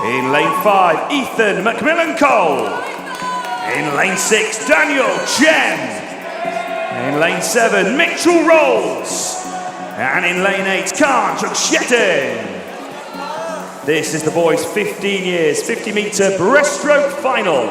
[SPEAKER 2] In lane 5, Ethan McMillan-Cole. In lane 6, Daniel Chen. In lane 7, Mitchell Rolls. And in lane 8, Khan Chukshetin. This is the boys' 15 years, 50-metre breaststroke final.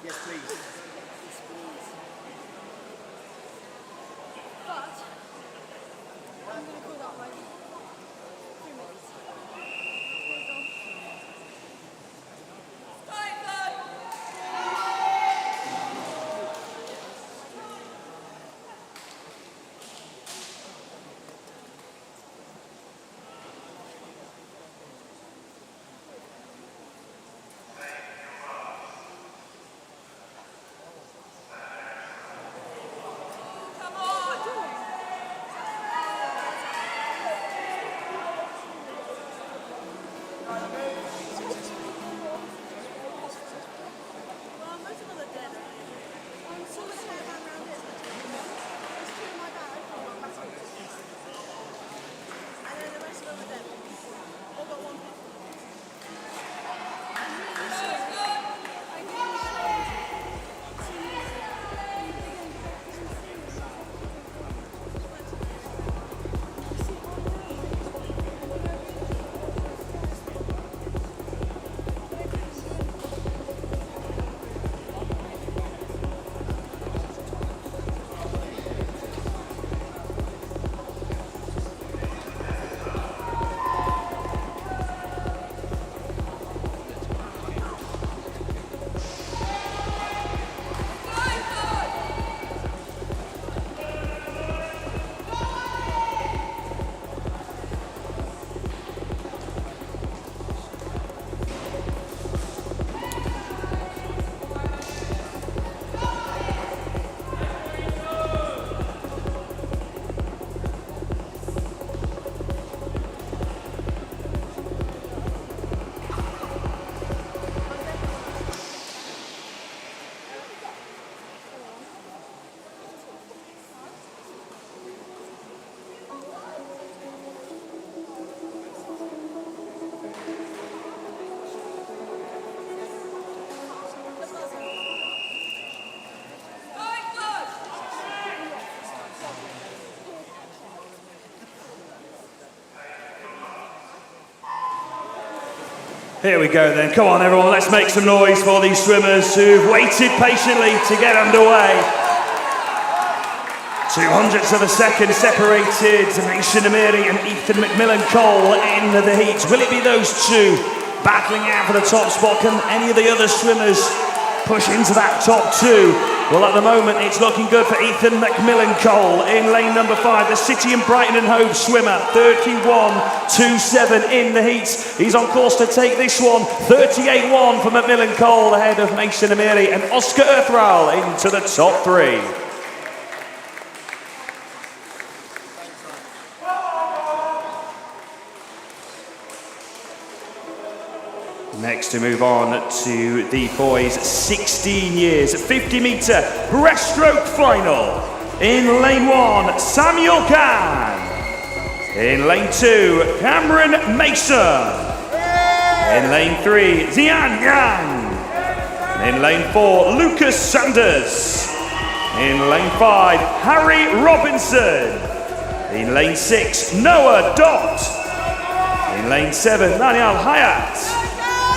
[SPEAKER 3] Yes, please.
[SPEAKER 4] But I'm going to call that like 3 minutes.
[SPEAKER 2] Here we go then. Come on everyone, let's make some noise for these swimmers who've waited patiently to get underway. 200ths of a second separated Mason Amiri and Ethan McMillan-Cole in the heat. Will it be those two battling out for the top spot? Can any of the other swimmers push into that top two? Well, at the moment, it's looking good for Ethan McMillan-Cole in lane number 5. The City and Brighton and Hove swimmer, 31.27 in the heats. He's on course to take this one. 38.1 for McMillan-Cole ahead of Mason Amiri and Oscar Earthral into the top 3. Next to move on to the boys 16 years, 50-metre breaststroke final. In lane 1, Samuel Khan. In lane 2, Cameron Mason. In lane 3, Xian Yang. In lane 4, Lucas Sanders. In lane 5, Harry Robinson. In lane 6, Noah Dott. In lane 7, Daniel Hayat.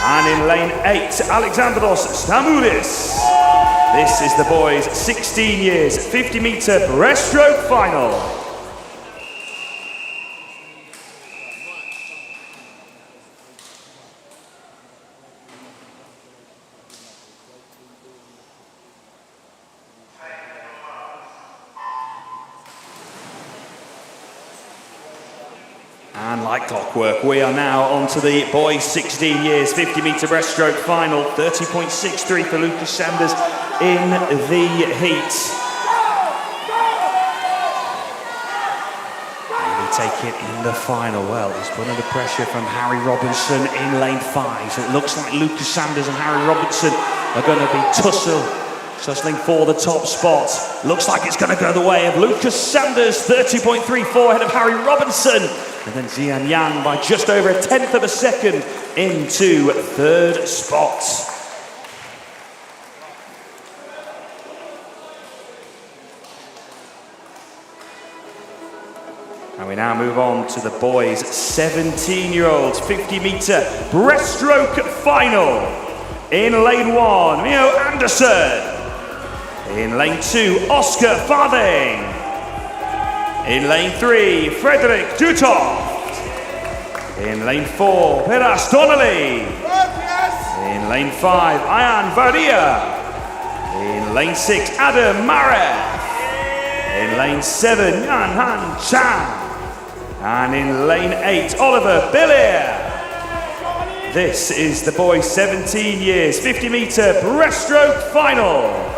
[SPEAKER 2] And in lane 8, Alexandros Stamoulis. This is the boys' 16 years, 50-metre breaststroke final. And like clockwork, we are now on to the boys 16 years, 50-metre breaststroke final. 30.63 for Lucas Sanders in the heat. Will he take it in the final? Well, he's put under pressure from Harry Robinson in lane 5. So it looks like Lucas Sanders and Harry Robinson are going to be tussling for the top spot. Looks like it's going to go the way of Lucas Sanders, 30.34 ahead of Harry Robinson. And then Xian Yang by just over a 10th of a second into 3rd spot. And we now move on to the boys' 17-year-olds 50-metre breaststroke final. In lane 1, Mio Anderson. In lane 2, Oscar Farthing. In lane 3, Frederick Dutoft. In lane 4, Peras Donnelly. In lane 5, Ayan Varia. In lane 6, Adam Mareth. In lane 7, Yan Han Chan. And in lane 8, Oliver Billier. This is the boys' 17 years, 50-metre breaststroke final.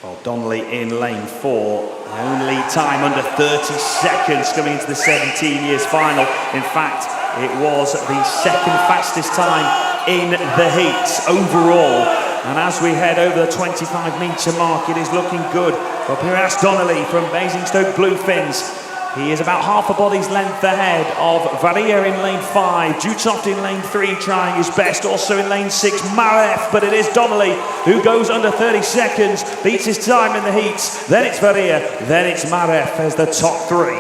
[SPEAKER 2] Well, Donnelly in lane 4, only time under 30 seconds coming into the 17 years final. In fact, it was the second fastest time in the heats overall. And as we head over the 25-metre mark, it is looking good for Peras Donnelly from Basingstoke Bluefins. He is about half a body's length ahead of Varia in lane 5, Dutoft in lane 3 trying his best, also in lane 6 Mareth, but it is Donnelly who goes under 30 seconds, beats his time in the heats, then it's Varia, then it's Mareth as the top 3.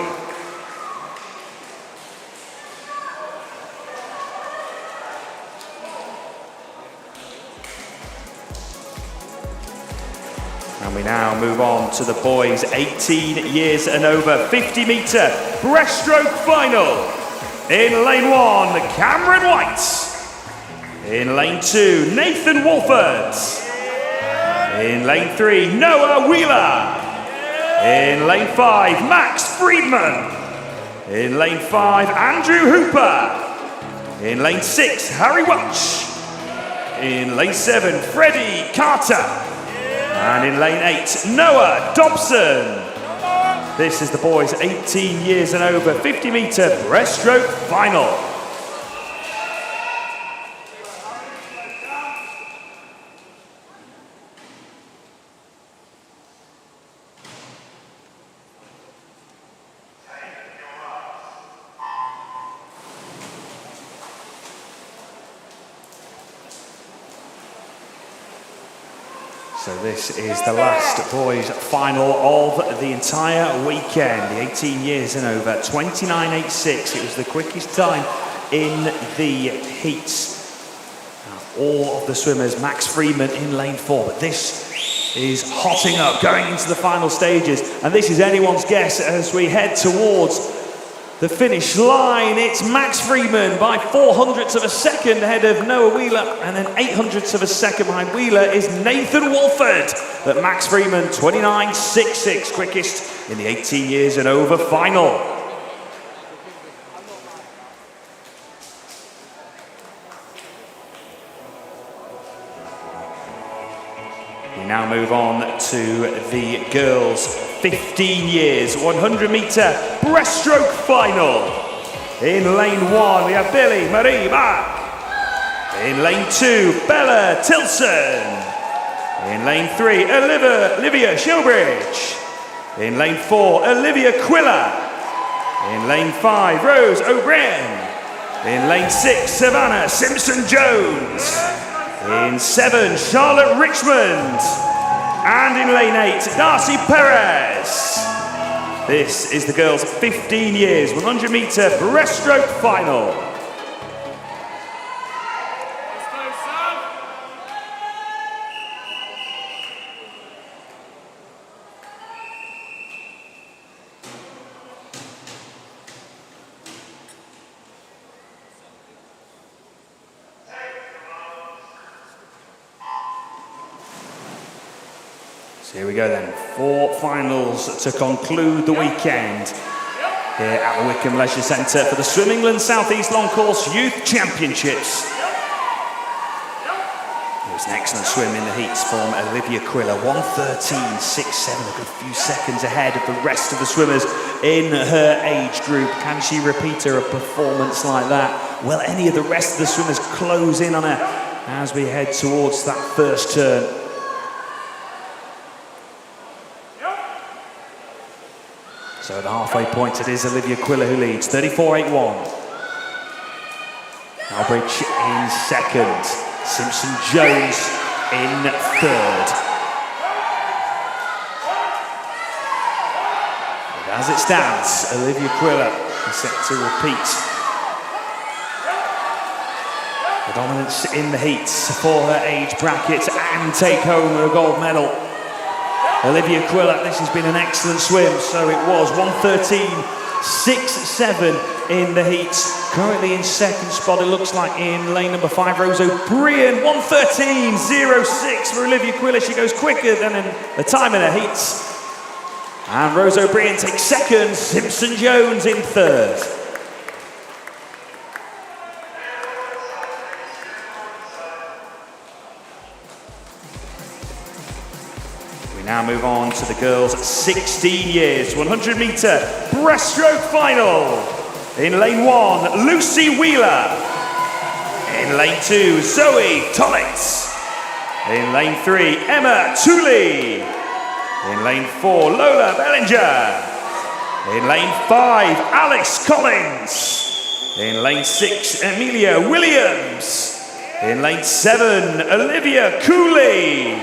[SPEAKER 2] And we now move on to the boys 18 years and over 50-metre breaststroke final. In lane 1, Cameron White. In lane 2, Nathan Wolford. In lane 3, Noah Wheeler. In lane 5, Max Friedman. In lane 5, Andrew Hooper. In lane 6, Harry Welch. In lane 7, Freddie Carter. And in lane 8, Noah Dobson. This is the boys 18 years and over 50-metre breaststroke final. So this is the last boys final of the entire weekend, the 18 years and over, 29.86. It was the quickest time in the heats. All of the swimmers, Max Freeman in lane 4, but this is hotting up, going into the final stages, and this is anyone's guess as we head towards the finish line. It's Max Freeman by 400ths of a second ahead of Noah Wheeler, and then 800ths of a second behind Wheeler is Nathan Walford. But Max Freeman, 29.66, quickest in the 18 years and over final. We now move on to the girls' 15 years, 100-meter breaststroke final. In lane 1, we have Billy Marie Bach. In lane 2, Bella Tilson. In lane 3, Olivia Shilbridge. In lane 4, Olivia Quiller. In lane 5, Rose O'Brien. In lane 6, Savannah Simpson-Jones. In 7, Charlotte Richmond. And in lane 8, Darcy Perez. This is the girls' 15 years, 100-meter breaststroke final. So here we go then, 4 finals to conclude the weekend here at the Wickham Leisure Centre for the Swim England South East Long Course Youth Championships. It was an excellent swim in the heats from Olivia Quiller, 1:13.67, a good few seconds ahead of the rest of the swimmers in her age group. Can she repeat her a performance like that? Will any of the rest of the swimmers close in on her as we head towards that first turn? So at the halfway point, it is Olivia Quiller who leads, 34.81. Albridge in second, Simpson-Jones in third. But as it stands, Olivia Quiller is set to repeat the dominance in the heats for her age bracket and take home her gold medal. Olivia Quiller, this has been an excellent swim, so it was 1:13.67 in the heats. Currently in second spot, it looks like, in lane number 5, Rose O'Brien, 1:13.06 for Olivia Quiller. She goes quicker than in the time in her heats. And Rose O'Brien takes second, Simpson-Jones in third. Now move on to the girls' 16 years, 100-meter breaststroke final. In lane 1, Lucy Wheeler. In lane 2, Zoe Tollett. In lane 3, Emma Tooley. In lane 4, Lola Bellinger. In lane 5, Alex Collins. In lane 6, Amelia Williams. In lane 7, Olivia Cooley.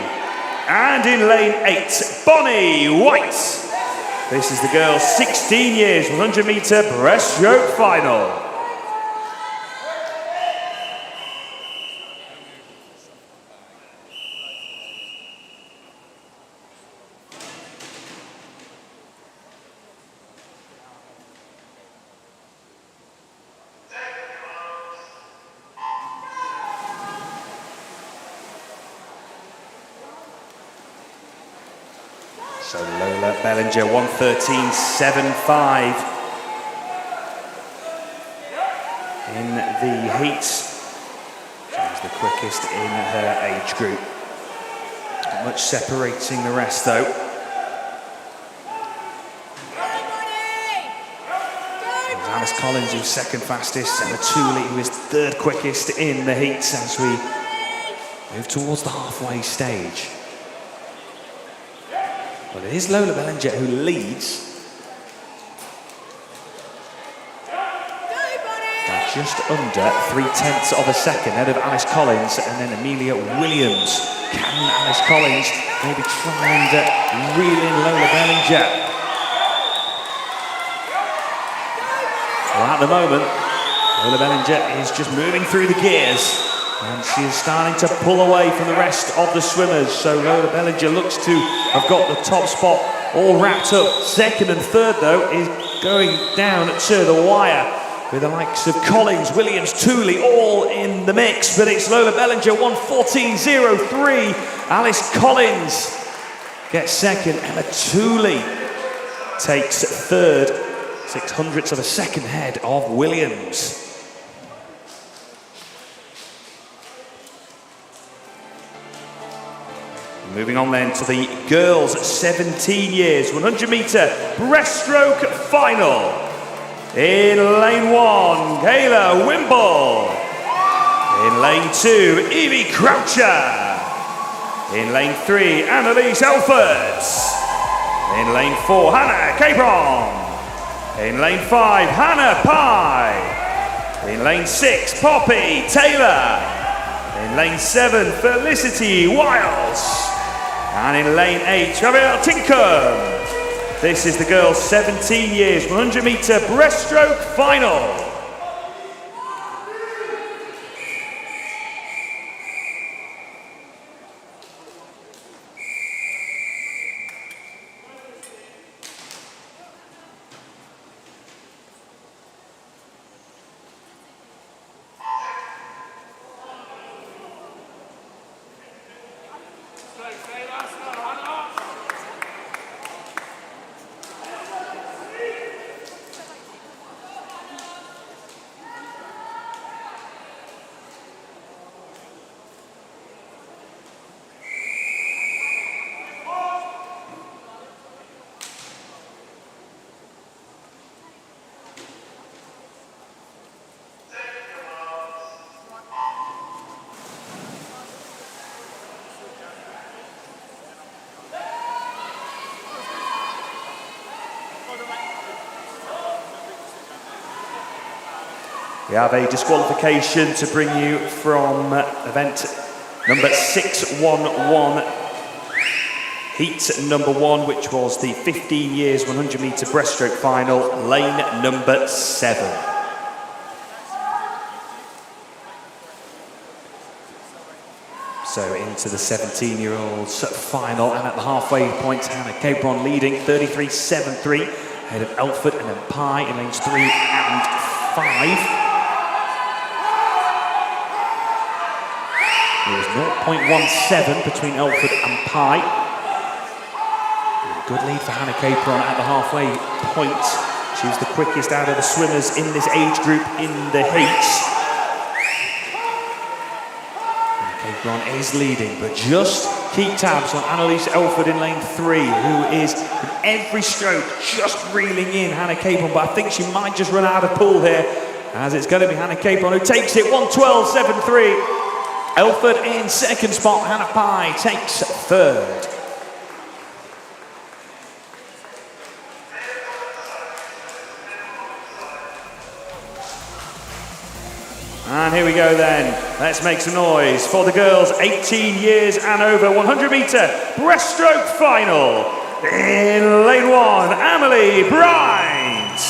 [SPEAKER 2] And in lane 8, Bonnie White. This is the girls' 16 years, 100-meter breaststroke final. So Lola Bellinger, 1:13.75 in the heats. She's the quickest in her age group. Not much separating the rest though. There's Alice Collins, who's second fastest, and Tooley, who is third quickest in the heats as we move towards the halfway stage. Well, it is Lola Bellinger who leads. just under 3/10 of a second ahead of Alice Collins and then Amelia Williams. Can Alice Collins maybe try and reel in Lola Bellinger? Well, at the moment, Lola Bellinger is just moving through the gears and she is starting to pull away from the rest of the swimmers. So Lola Bellinger looks to have got the top spot all wrapped up. Second and third, though, is going down to the wire with the likes of Collins, Williams, Tooley all in the mix. But it's Lola Bellinger, 1:14.03. Alice Collins gets second. Emma Tooley takes third, 0.06 of a second ahead of Williams. Moving on then to the girls' 17 years, 100-metre breaststroke final. In lane 1, Kayla Wimble. In lane 2, Evie Croucher. In lane 3, Annalise Elford. In lane 4, Hannah Capron. In lane 5, Hannah Pye. In lane 6, Poppy Taylor. In lane 7, Felicity Wiles. And in lane 8, Gabrielle Tinkham. This is the girls' 17 years, 100-metre breaststroke final. We have a disqualification to bring you from event number 611, heat number 1, which was the 15 years 100-metre breaststroke final, lane number 7. So into the 17-year-olds final, and at the halfway point, Hannah Capron leading 33.73, ahead of Elford and then Pye in lanes 3 and 5. There was 0.17 between Elford and Pye. Good lead for Hannah Capron at the halfway point. She was the quickest out of the swimmers in this age group in the heats. Hannah Capron is leading, but just keep tabs on Annalise Elford in lane 3, who is in every stroke just reeling in Hannah Capron, but I think she might just run out of pool here, as it's going to be Hannah Capron who takes it, 1:12.73. Elford in second spot, Hannah Pye takes third. And here we go then. Let's make some noise for the girls 18 years and over 100-metre breaststroke final. In lane 1, Emily Bryant.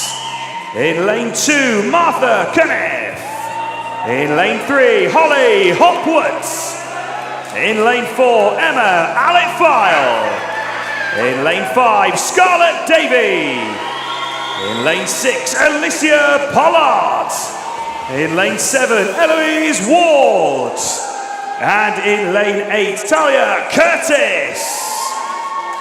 [SPEAKER 2] In lane 2, Martha Kenneth. In lane 3, Holly Hopwoods. In lane 4, Emma Alec-File. In lane 5, Scarlett Davey. In lane 6, Alicia Pollard. In lane 7, Eloise Ward. And in lane 8, Talia Curtis.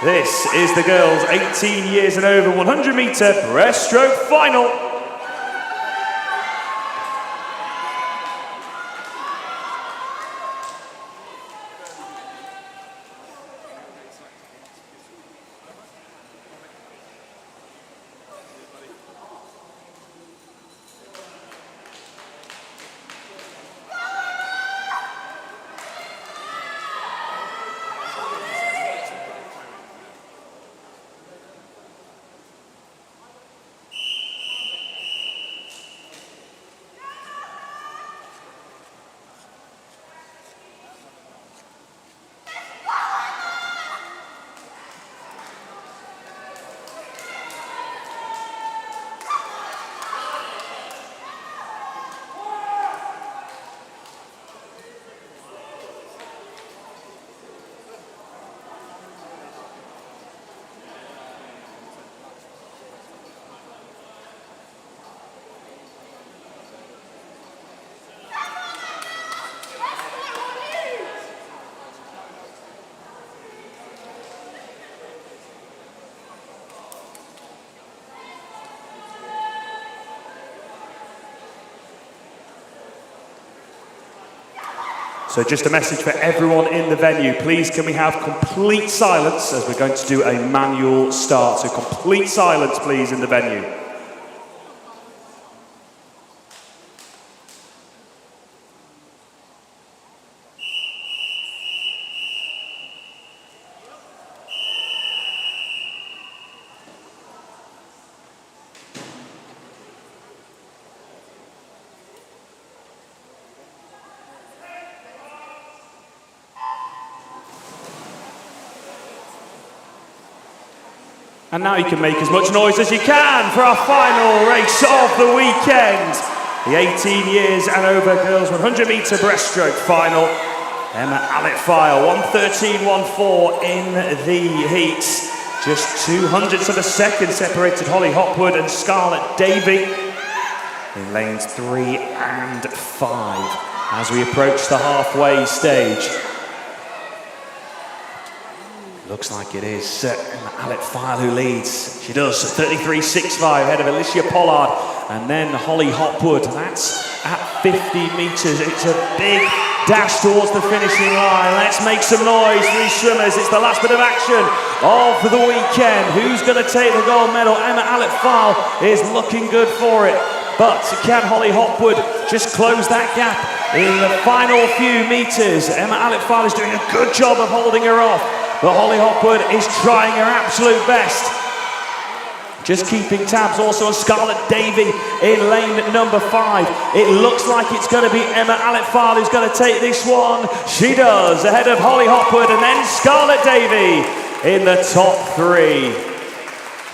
[SPEAKER 2] This is the girls 18 years and over 100-metre breaststroke final. So just a message for everyone in the venue. Please can we have complete silence as we're going to do a manual start. So complete silence, please, in the venue. And now you can make as much noise as you can for our final race of the weekend. The 18 years and over girls 100 metre breaststroke final. Emma Alec-File, 1:13.14 in the heats. Just 200ths of a second separated Holly Hopwood and Scarlett Davey in lanes 3 and 5 as we approach the halfway stage. Looks like it is Emma Alec-File who leads. She does, 33.65 ahead of Alicia Pollard. And then Holly Hopwood, that's at 50 metres. It's a big dash towards the finishing line. Let's make some noise, these swimmers. It's the last bit of action of the weekend. Who's going to take the gold medal? Emma Alec-File is looking good for it. But can Holly Hopwood just close that gap in the final few metres? Emma Alec-File is doing a good job of holding her off. But Holly Hopwood is trying her absolute best. Just keeping tabs also on Scarlett Davey in lane number 5. It looks like it's going to be Emma Alec-File who's going to take this one. She does, ahead of Holly Hopwood and then Scarlett Davey in the top 3.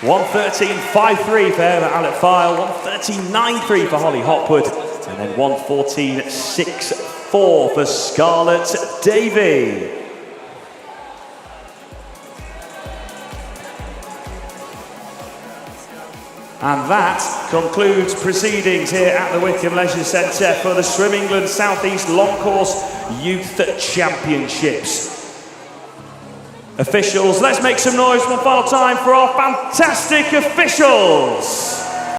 [SPEAKER 2] 1:13.53 for Emma Alec-File, 1:13.93 for Holly Hopwood, and then 1:14.64 for Scarlett Davey. And that concludes proceedings here at the Wickham Leisure Centre for the Swim England South East Long Course Youth Championships. Officials, let's make some noise one final time for our fantastic officials.